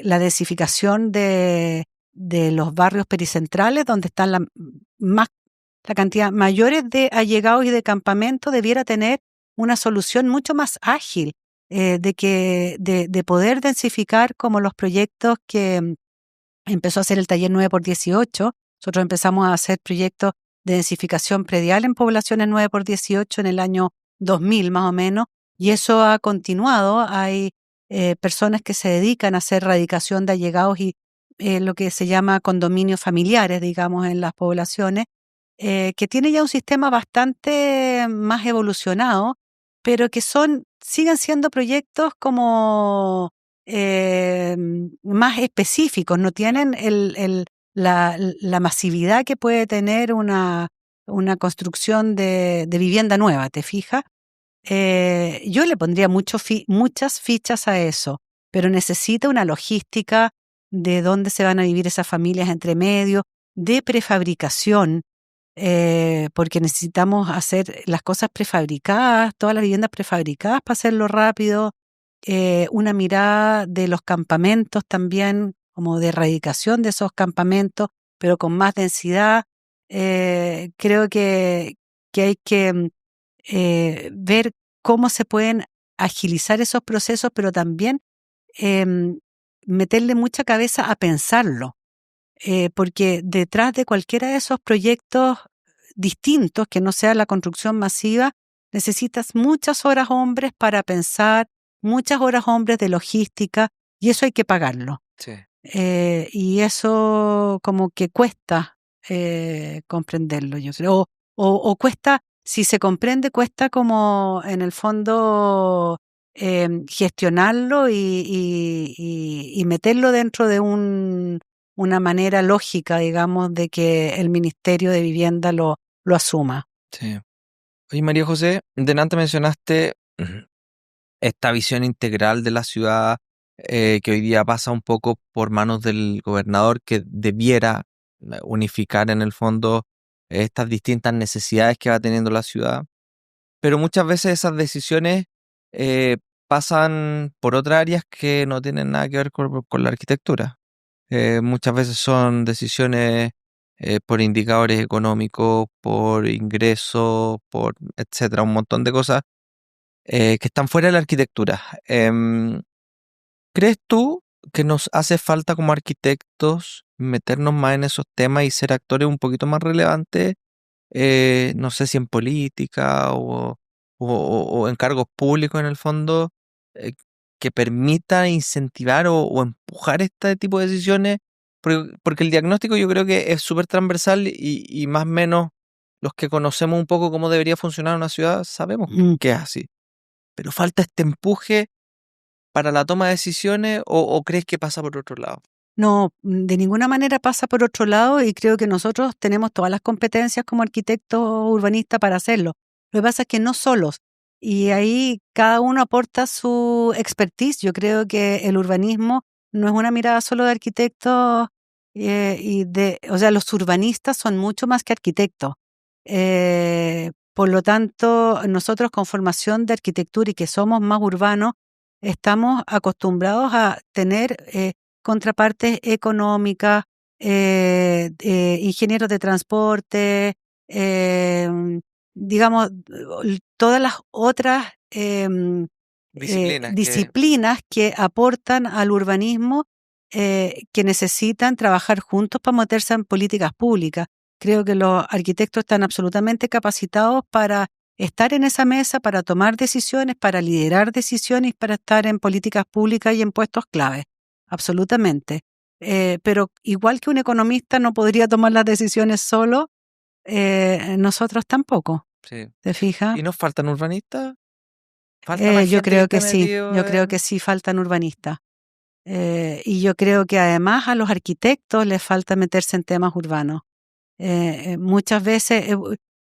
B: la densificación de los barrios pericentrales, donde están la cantidad mayores de allegados y de campamentos, debiera tener una solución mucho más ágil, de poder densificar, como los proyectos que empezó a hacer el taller 9x18. Nosotros empezamos a hacer proyectos de densificación predial en poblaciones 9x18 en el año 2000 más o menos, y eso ha continuado. Hay personas que se dedican a hacer radicación de allegados y lo que se llama condominios familiares, digamos, en las poblaciones, que tiene ya un sistema bastante más evolucionado, pero que siguen siendo proyectos como más específicos, no tienen la masividad que puede tener una construcción de vivienda nueva, ¿te fijas? Yo le pondría muchas fichas a eso, pero necesita una logística de dónde se van a vivir esas familias entre medio, de prefabricación, porque necesitamos hacer las cosas prefabricadas, todas las viviendas prefabricadas para hacerlo rápido, una mirada de los campamentos también, como de erradicación de esos campamentos, pero con más densidad. Creo que hay que ver cómo se pueden agilizar esos procesos, pero también meterle mucha cabeza a pensarlo, porque detrás de cualquiera de esos proyectos distintos, que no sea la construcción masiva, necesitas muchas horas hombres para pensar, muchas horas hombres de logística, y eso hay que pagarlo.
A: Sí.
B: Y eso como que cuesta comprenderlo, yo creo. O cuesta, si se comprende, cuesta como en el fondo gestionarlo y meterlo dentro de una manera lógica, digamos, de que el Ministerio de Vivienda lo asuma.
A: Sí. Oye, María José, delante mencionaste esta visión integral de la ciudad, que hoy día pasa un poco por manos del gobernador, que debiera unificar en el fondo estas distintas necesidades que va teniendo la ciudad. Pero muchas veces esas decisiones pasan por otras áreas que no tienen nada que ver con la arquitectura. Muchas veces son decisiones por indicadores económicos, por ingresos, por etcétera, un montón de cosas que están fuera de la arquitectura. ¿Crees tú que nos hace falta como arquitectos meternos más en esos temas y ser actores un poquito más relevantes? No sé si en política o en cargos públicos en el fondo, eh, que permita incentivar o empujar este tipo de decisiones, porque el diagnóstico yo creo que es súper transversal y más o menos los que conocemos un poco cómo debería funcionar una ciudad sabemos que es así. Pero falta este empuje para la toma de decisiones o crees que pasa por otro lado.
B: No, de ninguna manera pasa por otro lado, y creo que nosotros tenemos todas las competencias como arquitectos urbanistas para hacerlo. Lo que pasa es que no solos, y ahí cada uno aporta su expertise. Yo creo que el urbanismo no es una mirada solo de arquitectos, o sea, los urbanistas son mucho más que arquitectos. Por lo tanto, nosotros con formación de arquitectura y que somos más urbanos, estamos acostumbrados a tener contrapartes económicas, ingenieros de transporte, digamos, todas las otras disciplinas que aportan al urbanismo, que necesitan trabajar juntos para meterse en políticas públicas. Creo que los arquitectos están absolutamente capacitados para estar en esa mesa, para tomar decisiones, para liderar decisiones, para estar en políticas públicas y en puestos clave. absolutamente. Pero igual que un economista no podría tomar las decisiones solo, nosotros tampoco,
A: Sí.
B: ¿te fijas?
A: ¿Y nos faltan urbanistas? ¿Falta más
B: Yo
A: gente que
B: creo
A: esté
B: que sí,
A: metido
B: yo creo
A: en...?
B: que sí faltan urbanistas. Y yo creo que además a los arquitectos les falta meterse en temas urbanos. Muchas veces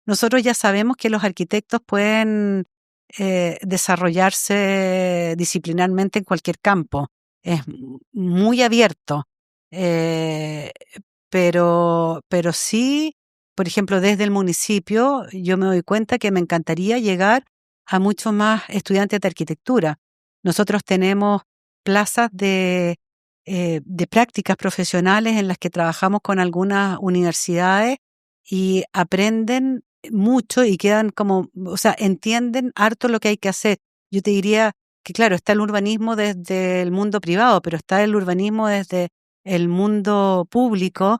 B: nosotros ya sabemos que los arquitectos pueden desarrollarse disciplinarmente en cualquier campo. Es muy abierto. Eh, pero sí, por ejemplo, desde el municipio yo me doy cuenta que me encantaría llegar a muchos más estudiantes de arquitectura. Nosotros tenemos plazas de prácticas profesionales en las que trabajamos con algunas universidades y aprenden mucho y quedan como, o sea, entienden harto lo que hay que hacer. Yo te diría que, claro, está el urbanismo desde el mundo privado, pero está el urbanismo desde el mundo público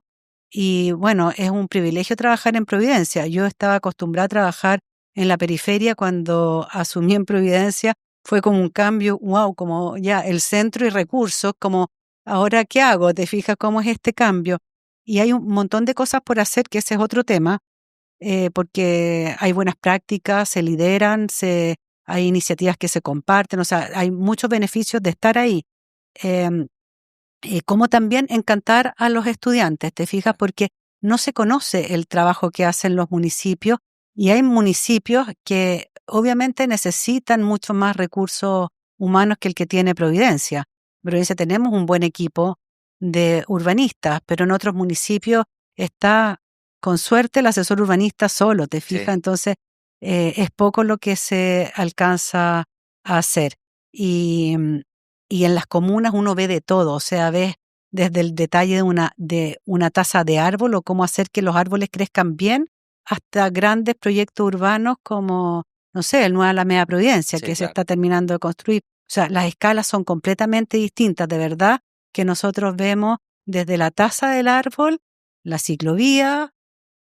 B: y, bueno, es un privilegio trabajar en Providencia. Yo estaba acostumbrada a trabajar en la periferia cuando asumí en Providencia. Fue como un cambio, wow, como ya el centro y recursos, como ahora, ¿qué hago? ¿Te fijas cómo es este cambio? Y hay un montón de cosas por hacer, que ese es otro tema, porque hay buenas prácticas, se lideran, hay iniciativas que se comparten, o sea, hay muchos beneficios de estar ahí. Em, como también encantar a los estudiantes, ¿te fijas? Porque no se conoce el trabajo que hacen los municipios y hay municipios que obviamente necesitan mucho más recursos humanos que el que tiene Providencia. En Providencia tenemos un buen equipo de urbanistas, pero en otros municipios está con suerte el asesor urbanista solo, ¿te fijas?
A: Sí,
B: Entonces es poco lo que se alcanza a hacer. Y, y en las comunas uno ve de todo, o sea, ves desde el detalle de una taza de árbol o cómo hacer que los árboles crezcan bien, hasta grandes proyectos urbanos como, no sé, el Nueva Alameda Providencia,
A: sí,
B: que se
A: claro.
B: está terminando de construir. O sea, las escalas son completamente distintas, de verdad, que nosotros vemos desde la taza del árbol, la ciclovía,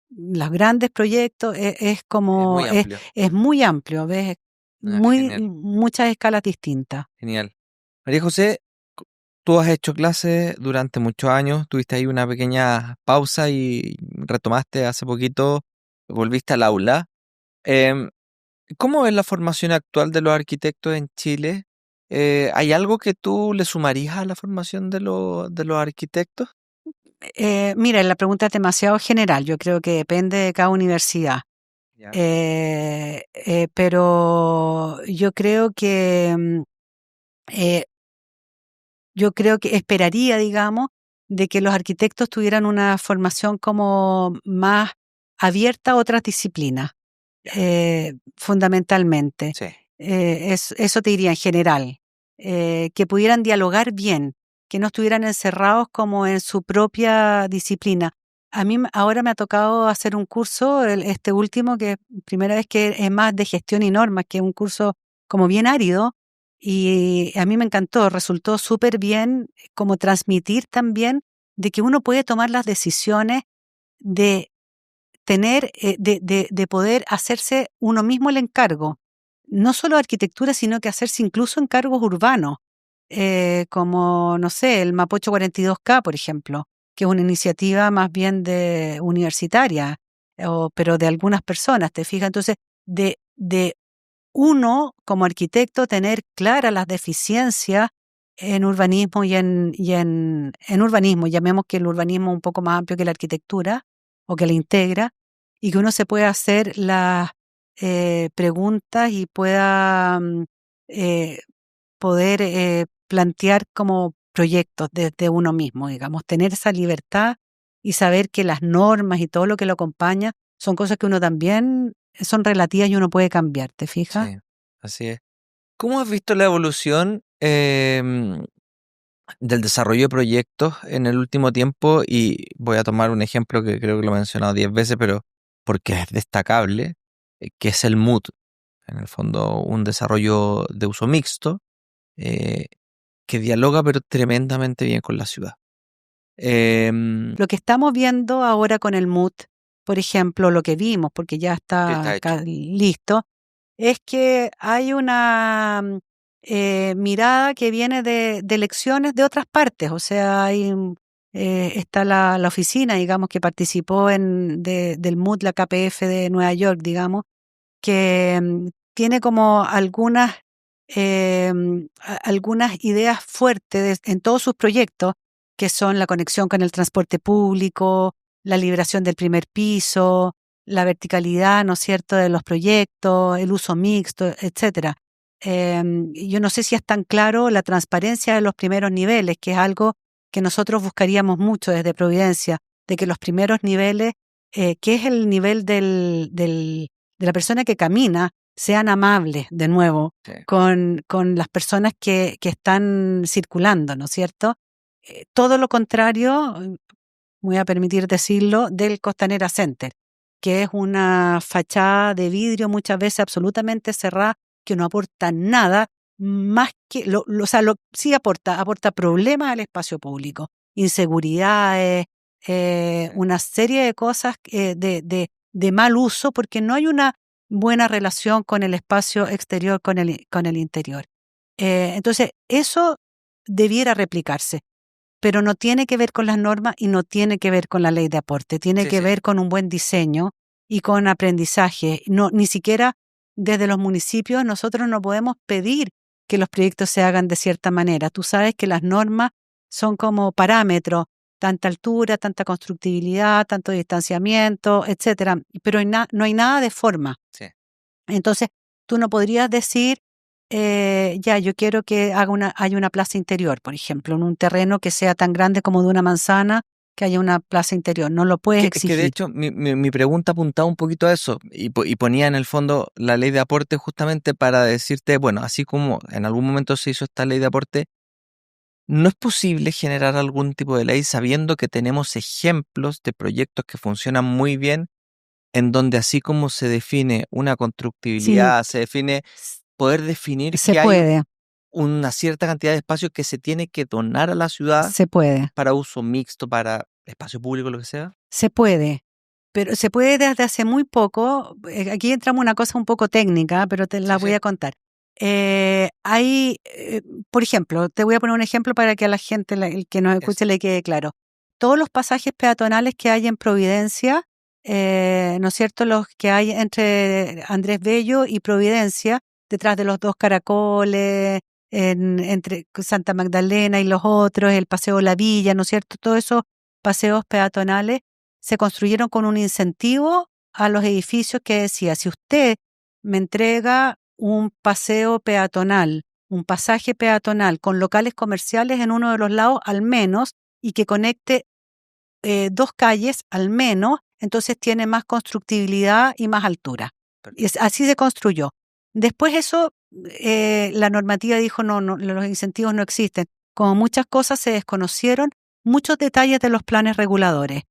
B: los grandes proyectos, es
A: Es
B: como,
A: muy amplio.
B: es muy amplio, ves
A: Ah, genial,
B: muchas escalas distintas.
A: genial. María José, tú has hecho clases durante muchos años, tuviste ahí una pequeña pausa y retomaste hace poquito, volviste al aula. Em, ¿Cómo es la formación actual de los arquitectos en Chile? ¿Hay algo que tú le sumarías a la formación de los arquitectos?
B: Mira, la pregunta es demasiado general, yo creo que depende de cada universidad.
A: Ya.
B: Pero eh, yo creo que esperaría, digamos, de que los arquitectos tuvieran una formación como más abierta a otras disciplinas,
A: Ya.
B: fundamentalmente.
A: Sí,
B: Eso te diría en general, que pudieran dialogar bien, que no estuvieran encerrados como en su propia disciplina. A mí ahora me ha tocado hacer un curso, este último, que primera vez que es más de gestión y normas, que es un curso como bien árido, y a mí me encantó, resultó súper bien como transmitir también de que uno puede tomar las decisiones de tener, de poder hacerse uno mismo el encargo, no solo de arquitectura, sino que hacerse incluso encargos urbanos, como, no sé, el Mapocho 42K, por ejemplo, que es una iniciativa más bien de universitaria, pero de algunas personas, ¿te fijas? Entonces, de uno, como arquitecto, tener claras las deficiencias en urbanismo en urbanismo, llamemos que el urbanismo es un poco más amplio que la arquitectura o que la integra, y que uno se pueda hacer las preguntas y pueda eh, poder plantear como proyectos desde uno mismo, digamos, tener esa libertad y saber que las normas y todo lo que lo acompaña son cosas que uno también son relativas y uno puede cambiar, ¿te fijas?
A: sí, así es. ¿Cómo has visto la evolución del desarrollo de proyectos en el último tiempo? Y voy a tomar un ejemplo que creo que lo he mencionado 10 veces, pero porque es destacable, que es el MUT, en el fondo un desarrollo de uso mixto, eh, que dialoga pero tremendamente bien con la ciudad. Em,
B: Lo que estamos viendo ahora con el MUT, por ejemplo, lo que vimos, porque ya
A: ¿Qué
B: está
A: está hecho?
B: listo, es que hay una mirada que viene de lecciones de otras partes. O sea, está la oficina, digamos, que participó del MUD, la KPF de Nueva York, digamos, que tiene como algunas ideas fuertes en todos sus proyectos, que son la conexión con el transporte público, la liberación del primer piso, la verticalidad, ¿no es cierto?, de los proyectos, el uso mixto, etcétera. Yo no sé si es tan claro la transparencia de los primeros niveles, que es algo que nosotros buscaríamos mucho desde Providencia, de que los primeros niveles, que es el nivel de la persona que camina, sean amables, de nuevo,
A: Sí.
B: con las personas que están circulando, ¿no es cierto? Todo lo contrario, voy a permitir decirlo, del Costanera Center, que es una fachada de vidrio muchas veces absolutamente cerrada, que no aporta nada más que, sí aporta problemas al espacio público, inseguridades, una serie de cosas de mal uso, porque no hay una buena relación con el espacio exterior, con el interior. Entonces, eso debiera replicarse, pero no tiene que ver con las normas y no tiene que ver con la ley de aporte, tiene que ver con un buen diseño y con aprendizaje. No, ni siquiera desde los municipios nosotros no podemos pedir que los proyectos se hagan de cierta manera. Tú sabes que las normas son como parámetros, tanta altura, tanta constructibilidad, tanto distanciamiento, etcétera, pero no hay nada de forma.
A: Sí.
B: Entonces, tú no podrías decir, yo quiero que haya una plaza interior, por ejemplo, en un terreno que sea tan grande como de una manzana, que haya una plaza interior. No lo puedes
A: Es que de
B: exigir.
A: hecho mi pregunta apuntaba un poquito a eso y ponía en el fondo la ley de aporte justamente para decirte, bueno, así como en algún momento se hizo esta ley de aporte, ¿no es posible generar algún tipo de ley sabiendo que tenemos ejemplos de proyectos que funcionan muy bien, en donde así como se define una
B: Sí,
A: constructibilidad, se define, poder definir
B: se
A: que hay
B: puede,
A: una cierta cantidad de espacio que se tiene que donar a la ciudad
B: se puede,
A: para uso mixto, para espacio público, lo que sea?
B: se puede. Pero se puede desde hace muy poco. Aquí entramos en una cosa un poco técnica, pero te la
A: Sí,
B: voy
A: sí.
B: a contar. Por ejemplo, te voy a poner un ejemplo para que a la gente, el que nos escuche,
A: Eso.
B: le quede claro. Todos los pasajes peatonales que hay en Providencia, ¿no es cierto? Los que hay entre Andrés Bello y Providencia, detrás de los dos caracoles, entre Santa Magdalena y los otros, el Paseo La Villa, ¿no es cierto? Todos esos paseos peatonales se construyeron con un incentivo a los edificios que decía, si usted me entrega un paseo peatonal, un pasaje peatonal con locales comerciales en uno de los lados al menos y que conecte dos calles al menos, entonces tiene más constructibilidad y más altura. Y así se construyó. Después eso, la normativa dijo, no, los incentivos no existen. Como muchas cosas se desconocieron muchos detalles de los planes reguladores,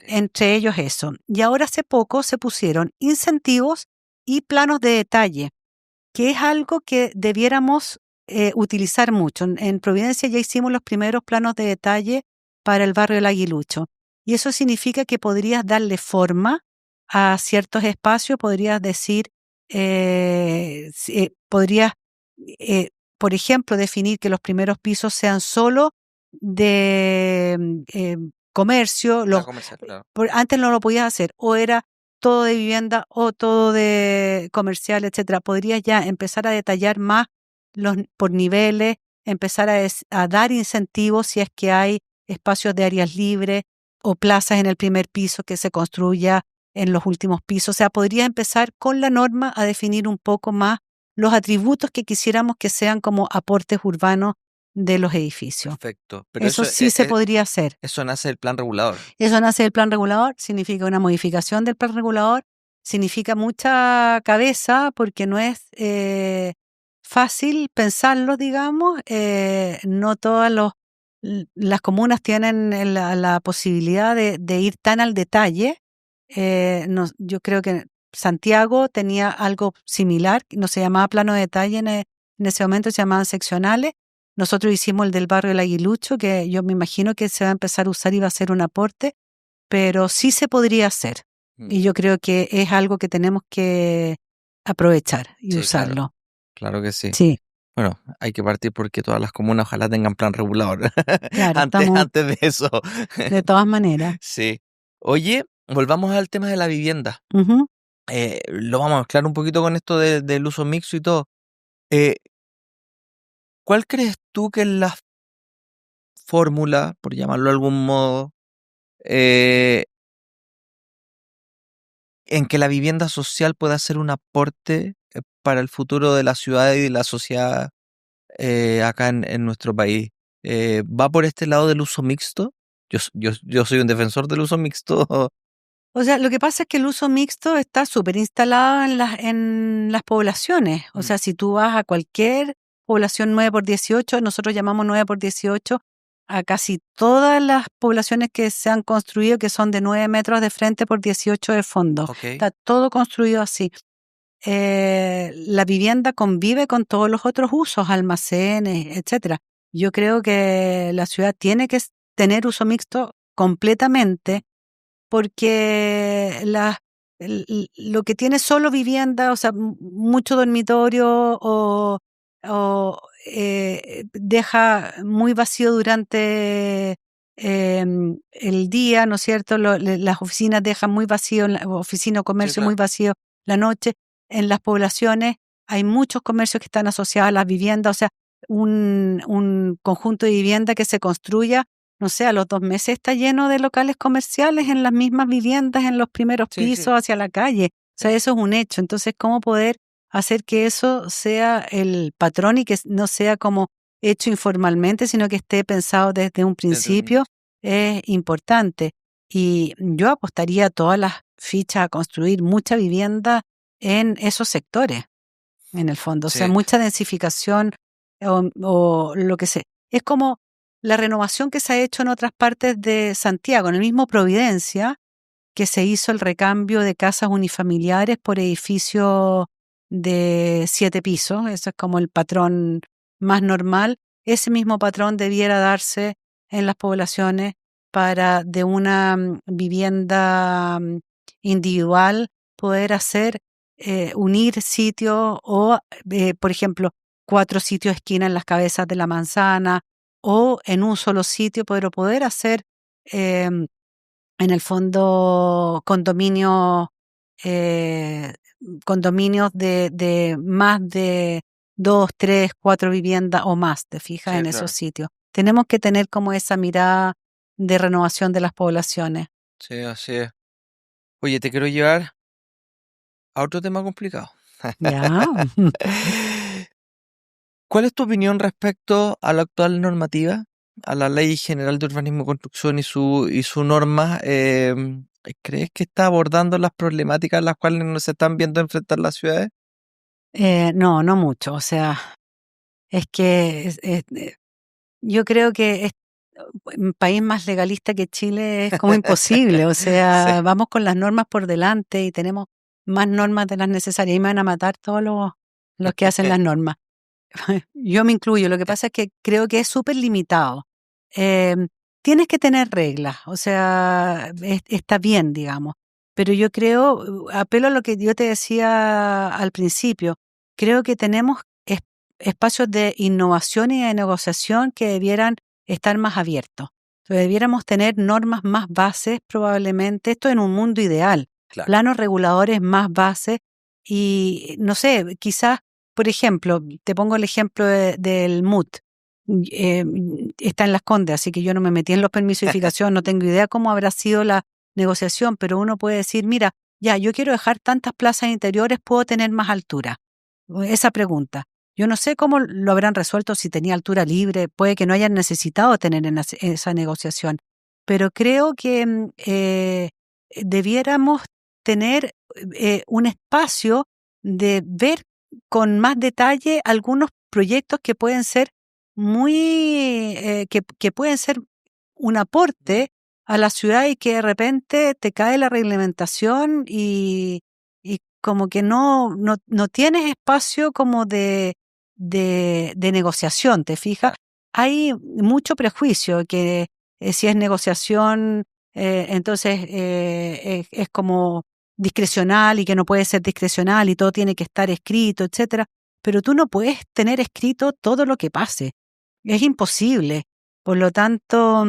B: entre ellos eso. Y ahora hace poco se pusieron incentivos y planos de detalle, que es algo que debiéramos utilizar mucho. En Providencia ya hicimos los primeros planos de detalle para el barrio del Aguilucho. Y eso significa que podrías darle forma a ciertos espacios, podrías decir, podrías, por ejemplo, definir que los primeros pisos sean solo de comercio.
A: Comercial, claro.
B: Antes no lo podías hacer, o era todo de vivienda o todo de comercial, etcétera. Podrías ya empezar a detallar más por niveles, empezar a dar incentivos si es que hay espacios de áreas libres o plazas en el primer piso que se construya en los últimos pisos. O sea, podría empezar con la norma a definir un poco más los atributos que quisiéramos que sean como aportes urbanos de los edificios.
A: Perfecto. Pero
B: Eso sí se podría hacer.
A: eso nace del plan regulador.
B: Eso nace del plan regulador, significa una modificación del plan regulador, significa mucha cabeza porque no es fácil pensarlo, digamos. No todas las comunas tienen la posibilidad de ir tan al detalle. Yo creo que Santiago tenía algo similar, no se llamaba plano de detalle en ese momento, se llamaban seccionales. Nosotros hicimos el del barrio del Aguilucho, que yo me imagino que se va a empezar a usar y va a ser un aporte, pero sí se podría hacer. Y yo creo que es algo que tenemos que aprovechar y
A: Sí,
B: usarlo.
A: Claro que sí.
B: Sí.
A: Bueno, hay que partir porque todas las comunas ojalá tengan plan regulador.
B: Claro,
A: antes,
B: estamos
A: antes de eso.
B: de todas maneras.
A: Sí. Oye, volvamos al tema de la vivienda.
B: Ujú.
A: Lo vamos a mezclar un poquito con esto del uso mixto y todo. Eh, ¿Cuál crees tú que es la fórmula, por llamarlo de algún modo, eh, en que la vivienda social pueda ser un aporte para el futuro de la ciudad y de la sociedad acá en nuestro país? ¿Va por este lado del uso mixto? Yo soy un defensor del uso mixto.
B: O sea, lo que pasa es que el uso mixto está súper instalado en las poblaciones. O sea, si tú vas a cualquier población 9x18, nosotros llamamos 9x18 a casi todas las poblaciones que se han construido, que son de 9 metros de frente por 18 de fondo.
A: Ok.
B: Está todo construido así. La vivienda convive con todos los otros usos, almacenes, etcétera. Yo creo que la ciudad tiene que tener uso mixto completamente, porque lo que tiene solo vivienda, o sea, mucho dormitorio deja muy vacío durante el día, ¿no es cierto? Las oficinas dejan muy vacío, oficina o
A: Sí,
B: comercio muy
A: claro.
B: vacío la noche. En las poblaciones hay muchos comercios que están asociados a las viviendas, o sea, un conjunto de vivienda que se construya, no sé, a los 2 meses está lleno de locales comerciales en las mismas viviendas, en los primeros
A: Sí,
B: pisos,
A: sí.
B: hacia la calle. O sea, eso es un hecho. Entonces, ¿cómo poder hacer que eso sea el patrón y que no sea como hecho informalmente, sino que esté pensado desde un
A: Desde un
B: principio?
A: inicio.
B: Es importante. Y yo apostaría todas las fichas a construir mucha vivienda en esos sectores, en el fondo. O sea,
A: Sí,
B: mucha densificación o lo que sea. Es como la renovación que se ha hecho en otras partes de Santiago, en el mismo Providencia, que se hizo el recambio de casas unifamiliares por edificios de 7 pisos. Eso es como el patrón más normal. Ese mismo patrón debiera darse en las poblaciones para de una vivienda individual poder hacer, unir sitios o, por ejemplo, 4 sitios esquina en las cabezas de la manzana o en un solo sitio, pero poder hacer en el fondo eh, condominios de más de 2, 3, 4 viviendas o más, ¿te fijas?
A: sí,
B: En esos
A: claro.
B: sitios. Tenemos que tener como esa mirada de renovación de las poblaciones.
A: Sí, así es. Oye, te quiero llevar a otro tema complicado.
B: Ya.
A: ¿Cuál es tu opinión respecto a la actual normativa, a la Ley General de Urbanismo y Construcción y su norma? ¿Crees que está abordando las problemáticas a las cuales nos están viendo enfrentar las ciudades?
B: No, no mucho. O sea, es que yo creo que un país más legalista que Chile es como imposible. O
A: Sí.
B: sea, vamos con las normas por delante y tenemos más normas de las necesarias y me van a matar todos los que hacen las normas. Yo me incluyo. Lo que pasa es que creo que es súper limitado. Em, Tienes que tener reglas, o sea, está bien, digamos. Pero yo creo, apelo a lo que yo te decía al principio, creo que tenemos espacios de innovación y de negociación que debieran estar más abiertos. Entonces, debiéramos tener normas más bases, probablemente, esto en un mundo ideal,
A: Claro.
B: planos reguladores más bases y, no sé, quizás, por ejemplo, te pongo el ejemplo del MUT. Está en Las Condes, así que yo no me metí en los permisos de edificación, no tengo idea cómo habrá sido la negociación, pero uno puede decir, mira, ya, yo quiero dejar tantas plazas interiores, ¿puedo tener más altura? Esa pregunta. Yo no sé cómo lo habrán resuelto, si tenía altura libre, puede que no hayan necesitado tener esa negociación, pero creo que debiéramos tener un espacio de ver con más detalle algunos proyectos que pueden ser que pueden ser un aporte a la ciudad y que de repente te cae la reglamentación y como que no tienes espacio como de negociación, ¿te fijas?
A: Claro.
B: Hay mucho prejuicio que si es negociación, entonces es como discrecional y que no puede ser discrecional y todo tiene que estar escrito, etcétera. pero tú no puedes tener escrito todo lo que pase. Es imposible. Por lo tanto,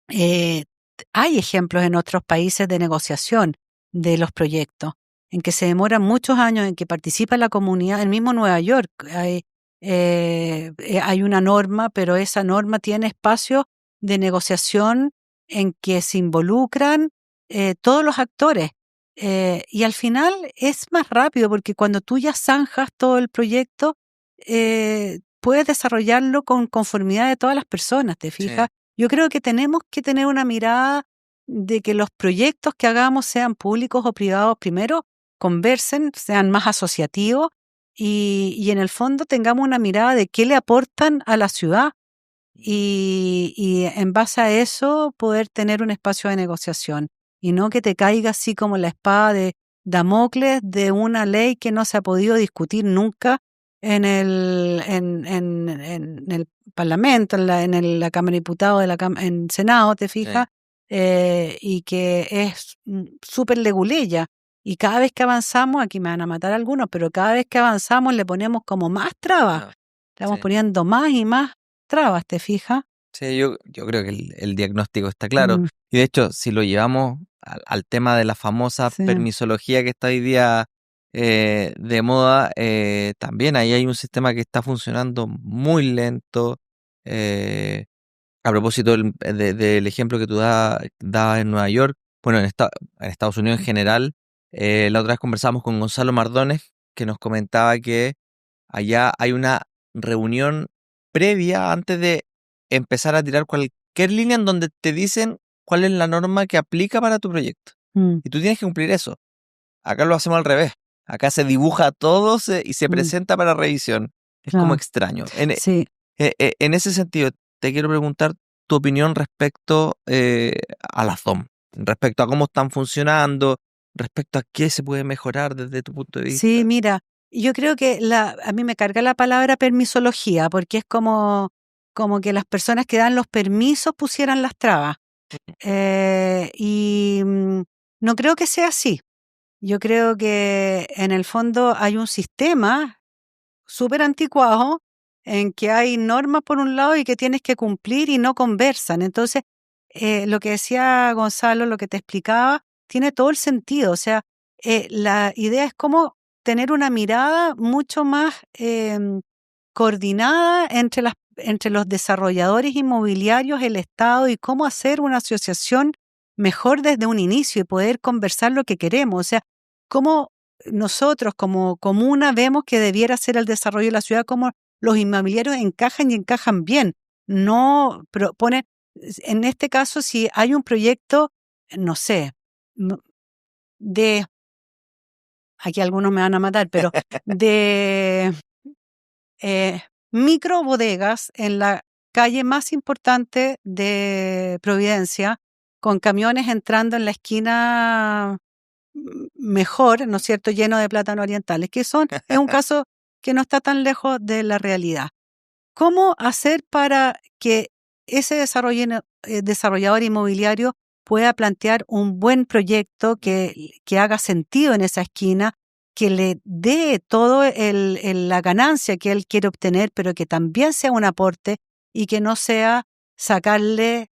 B: hay ejemplos en otros países de negociación de los proyectos, en que se demoran muchos años, en que participa la comunidad. El mismo Nueva York hay una norma, pero esa norma tiene espacios de negociación en que se involucran todos los actores. Y al final es más rápido, porque cuando tú ya zanjas todo el proyecto, puedes desarrollarlo con conformidad de todas las personas, ¿te fijas?
A: Sí.
B: Yo creo que tenemos que tener una mirada de que los proyectos que hagamos, sean públicos o privados, primero conversen, sean más asociativos y en el fondo tengamos una mirada de qué le aportan a la ciudad y en base a eso poder tener un espacio de negociación y no que te caiga así como la espada de Damocles de una ley que no se ha podido discutir nunca en el Parlamento, en la Cámara de Diputados, en Senado, ¿te fijas? Y que es súper leguleya. Y cada vez que avanzamos, aquí me van a matar algunos, pero cada vez que avanzamos le ponemos como más trabas.
A: Ah,
B: Estamos
A: sí.
B: poniendo más y más trabas, ¿te fijas?
A: Sí, yo creo que el diagnóstico está claro. Y de hecho, si lo llevamos al tema de la famosa
B: Sí.
A: permisología que está hoy día de moda, también ahí hay un sistema que está funcionando muy lento. A propósito del ejemplo que tú dabas en Nueva York, bueno, en Estados Unidos en general, la otra vez conversamos con Gonzalo Mardones, que nos comentaba que allá hay una reunión previa antes de empezar a tirar cualquier línea en donde te dicen cuál es la norma que aplica para tu proyecto. Y tú tienes que cumplir eso. Acá lo hacemos al revés. Acá se dibuja todo y se presenta para revisión. Es como extraño.
B: Sí.
A: En ese sentido, te quiero preguntar tu opinión respecto a las DOM, respecto a cómo están funcionando, respecto a qué se puede mejorar desde tu punto de vista.
B: Sí, mira, yo creo que a mí me carga la palabra permisología, porque es como que las personas que dan los permisos pusieran las trabas. Y no creo que sea así. Yo creo que en el fondo hay un sistema súper anticuado en que hay normas por un lado y que tienes que cumplir y no conversan. Entonces, lo que decía Gonzalo, lo que te explicaba, tiene todo el sentido. O sea, la idea es cómo tener una mirada mucho más coordinada entre los desarrolladores inmobiliarios, el Estado, y cómo hacer una asociación mejor desde un inicio y poder conversar lo que queremos. O sea, cómo nosotros como comuna vemos que debiera ser el desarrollo de la ciudad, cómo los inmobiliarios encajan y encajan bien. No proponen, en este caso, si hay un proyecto, no sé, de, aquí algunos me van a matar, pero de micro bodegas en la calle más importante de Providencia, con camiones entrando en la esquina mejor, ¿no es cierto?, lleno de plátanos orientales, es un caso que no está tan lejos de la realidad. ¿Cómo hacer para que ese desarrollador inmobiliario pueda plantear un buen proyecto que haga sentido en esa esquina, que le dé todo la ganancia que él quiere obtener, pero que también sea un aporte y que no sea sacarle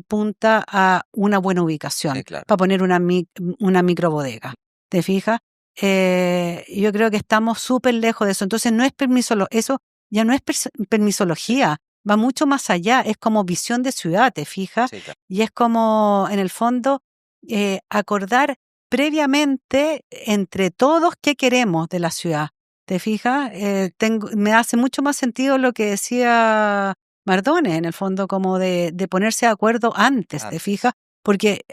B: punta a una buena ubicación,
A: Sí, claro.
B: para poner una microbodega? ¿Te fijas? Yo creo que estamos súper lejos de eso. Entonces no es eso ya no es permisología, va mucho más allá, es como visión de ciudad, ¿te fijas?
A: Sí, claro.
B: Y es como, en el fondo, acordar previamente entre todos qué queremos de la ciudad, ¿te fijas? Me hace mucho más sentido lo que decía Mardones, en el fondo, como de ponerse de acuerdo antes, ¿te fijas? Porque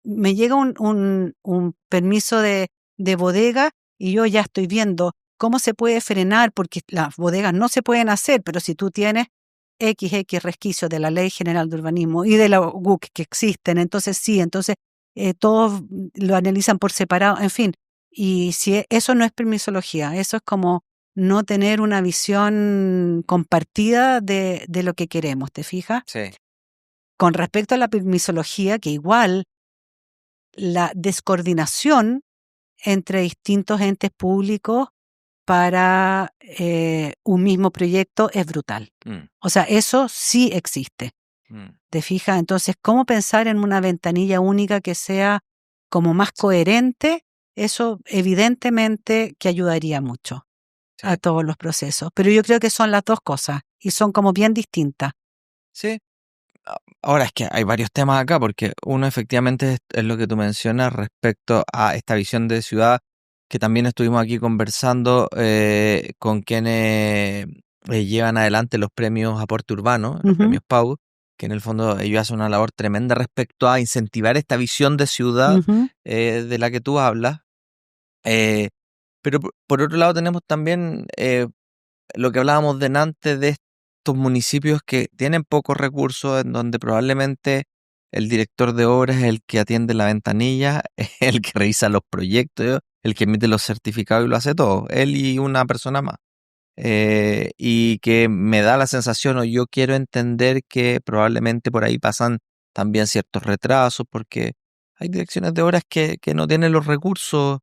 B: me llega un permiso de bodega y yo ya estoy viendo cómo se puede frenar, porque las bodegas no se pueden hacer, pero si tú tienes XX resquicios de la Ley General de Urbanismo y de la UC que existen, entonces sí, todos lo analizan por separado, en fin. Y si eso no es permisología, eso es como no tener una visión compartida de lo que queremos, ¿te fijas?
A: Sí.
B: Con respecto a la permisología, que igual la descoordinación entre distintos entes públicos para un mismo proyecto es brutal. O sea, eso sí existe. ¿Te fijas? Entonces, ¿cómo pensar en una ventanilla única que sea como más coherente? Eso evidentemente que ayudaría mucho a todos los procesos. Pero yo creo que son las dos cosas y son como bien distintas.
A: Sí. Ahora es que hay varios temas acá, porque uno efectivamente es lo que tú mencionas respecto a esta visión de ciudad, que también estuvimos aquí conversando con quienes llevan adelante los premios Aporte Urbano, los premios PAU, que en el fondo ellos hacen una labor tremenda respecto a incentivar esta visión de ciudad de la que tú hablas. Pero por otro lado tenemos también lo que hablábamos delante de estos municipios que tienen pocos recursos, en donde probablemente el director de obras es el que atiende la ventanilla, es el que revisa los proyectos, el que emite los certificados y lo hace todo, él y una persona más. Y que me da la sensación, o yo quiero entender que probablemente por ahí pasan también ciertos retrasos, porque hay direcciones de obras que no tienen los recursos.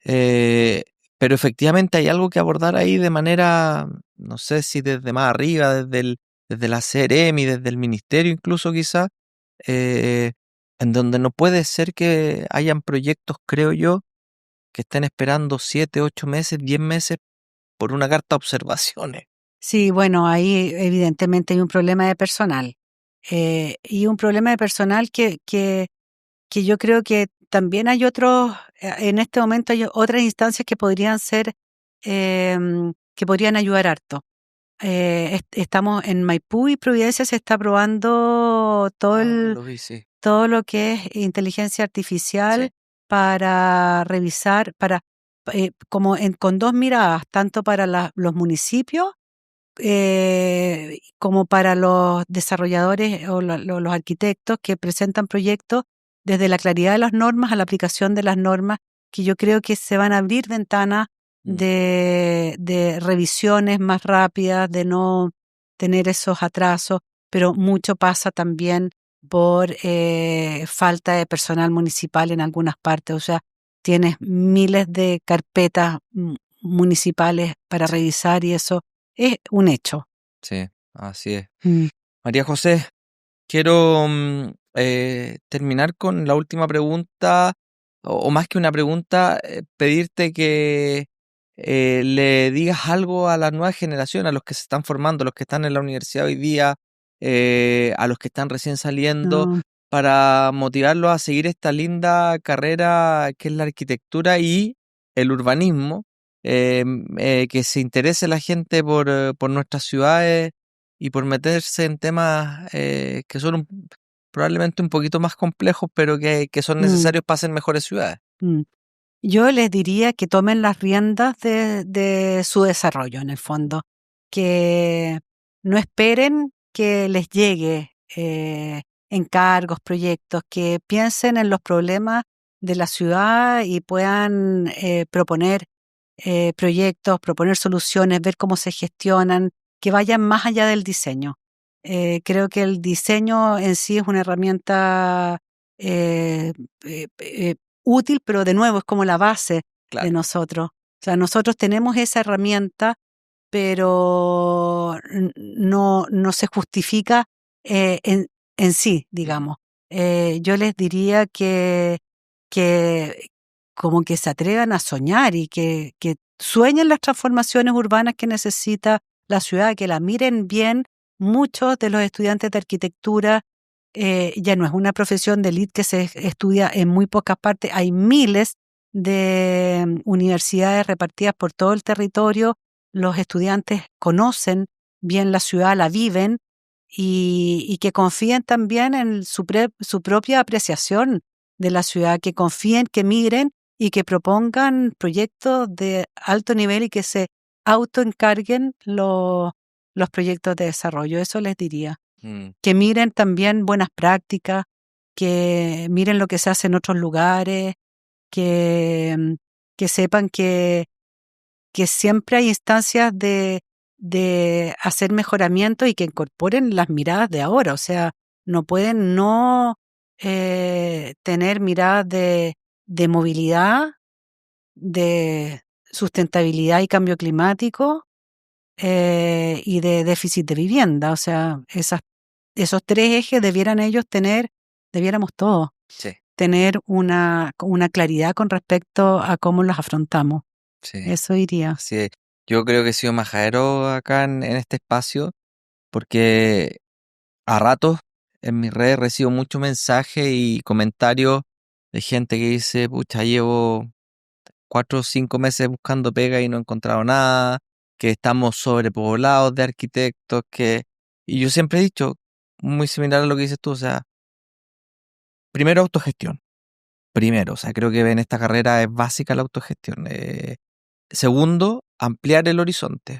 A: Pero efectivamente hay algo que abordar ahí de manera, no sé si desde más arriba, desde la CEREMI, desde el ministerio incluso quizás, en donde no puede ser que hayan proyectos, creo yo, que estén esperando 7, 8 meses, 10 meses por una carta de observaciones.
B: Sí, bueno, ahí evidentemente hay un problema de personal. Y un problema de personal que yo creo que también hay otros, en este momento hay otras instancias que podrían ser, que podrían ayudar harto. Estamos en Maipú y Providencia se está probando
A: Lo vi, sí.
B: todo lo que es inteligencia artificial para revisar, como con dos miradas, tanto para los municipios como para los desarrolladores o los arquitectos que presentan proyectos desde la claridad de las normas a la aplicación de las normas, que yo creo que se van a abrir ventanas de revisiones más rápidas, de no tener esos atrasos, pero mucho pasa también por falta de personal municipal en algunas partes. O sea, tienes miles de carpetas municipales para revisar y eso es un hecho.
A: Sí, así es. María José, quiero terminar con la última pregunta, o más que una pregunta, pedirte que le digas algo a la nueva generación, a los que se están formando, a los que están en la universidad hoy día, a los que están recién saliendo,
B: No.
A: para motivarlos a seguir esta linda carrera que es la arquitectura y el urbanismo, que se interese la gente por nuestras ciudades y por meterse en temas que son probablemente un poquito más complejos, pero que son necesarios para hacer mejores ciudades.
B: Yo les diría que tomen las riendas de su desarrollo, en el fondo, que no esperen que les llegue encargos, proyectos, que piensen en los problemas de la ciudad y puedan proponer proyectos, proponer soluciones, ver cómo se gestionan, que vayan más allá del diseño. Creo que el diseño en sí es una herramienta útil, pero de nuevo es como la base de nosotros. O sea, nosotros tenemos esa herramienta, pero no se justifica en sí, digamos. Yo les diría que como que se atrevan a soñar y que sueñen las transformaciones urbanas que necesita la ciudad, que la miren bien. Muchos de los estudiantes de arquitectura ya no es una profesión de élite que se estudia en muy pocas partes. Hay miles de universidades repartidas por todo el territorio. Los estudiantes conocen bien la ciudad, la viven y que confíen también en su propia apreciación de la ciudad, que confíen, que miren y que propongan proyectos de alto nivel y que se autoencarguen los proyectos de desarrollo. Eso les diría. Que miren también buenas prácticas, que miren lo que se hace en otros lugares, que sepan que siempre hay instancias de hacer mejoramiento y que incorporen las miradas de ahora. O sea, no pueden no tener miradas de movilidad, de sustentabilidad y cambio climático y de déficit de vivienda. O sea, esos 3 ejes debiéramos todos
A: Sí,
B: tener una claridad con respecto a cómo los afrontamos.
A: sí.
B: Eso iría.
A: Así es. Yo creo que he sido majadero acá en este espacio porque a ratos en mis redes recibo muchos mensajes y comentarios de gente que dice, pucha, llevo 4 o 5 meses buscando pega y no he encontrado nada, que estamos sobrepoblados de arquitectos, y yo siempre he dicho, muy similar a lo que dices tú, o sea, primero autogestión, o sea, creo que en esta carrera es básica la autogestión. Segundo, ampliar el horizonte.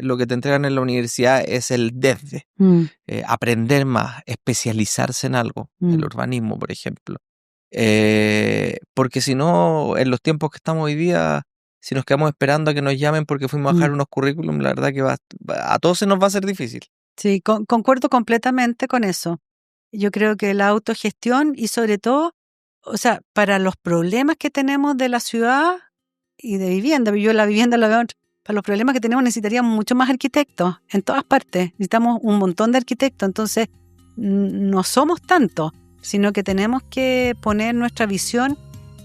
A: Lo que te entregan en la universidad es el desde. Aprender más, especializarse en algo, el urbanismo, por ejemplo. Porque si no, en los tiempos que estamos hoy día, si nos quedamos esperando a que nos llamen porque fuimos a dejar unos currículum, la verdad que a todos se nos va a hacer difícil.
B: Sí, concuerdo completamente con eso. Yo creo que la autogestión y sobre todo, o sea, para los problemas que tenemos de la ciudad y de vivienda, yo la vivienda la veo, para los problemas que tenemos necesitaríamos mucho más arquitectos en todas partes, necesitamos un montón de arquitectos, entonces no somos tantos, sino que tenemos que poner nuestra visión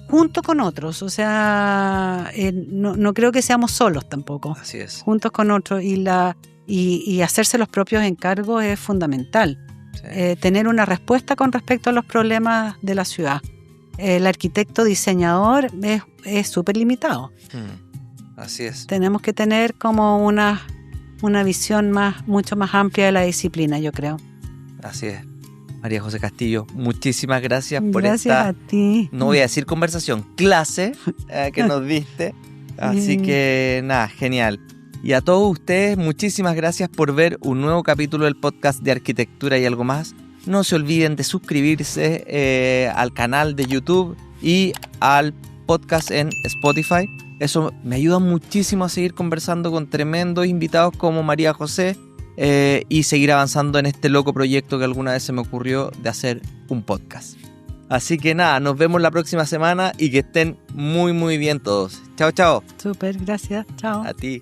B: junto con otros, o sea, no creo que seamos solos tampoco.
A: Así es.
B: Juntos con otros y hacerse los propios encargos es fundamental. Sí. Tener una respuesta con respecto a los problemas de la ciudad. El arquitecto diseñador es súper limitado.
A: Así es.
B: Tenemos que tener como una visión mucho más amplia de la disciplina, yo creo.
A: Así es. María José Castillo, muchísimas gracias por
B: esta,
A: a ti. No voy a decir conversación, clase que nos diste. Así que nada, genial. Y a todos ustedes, muchísimas gracias por ver un nuevo capítulo del podcast de Arquitectura y Algo Más. No se olviden de suscribirse al canal de YouTube y al podcast en Spotify. Eso me ayuda muchísimo a seguir conversando con tremendos invitados como María José y seguir avanzando en este loco proyecto que alguna vez se me ocurrió de hacer un podcast. Así que nada, nos vemos la próxima semana y que estén muy muy bien todos. Chao, chao.
B: Súper, gracias. Chao.
A: A ti.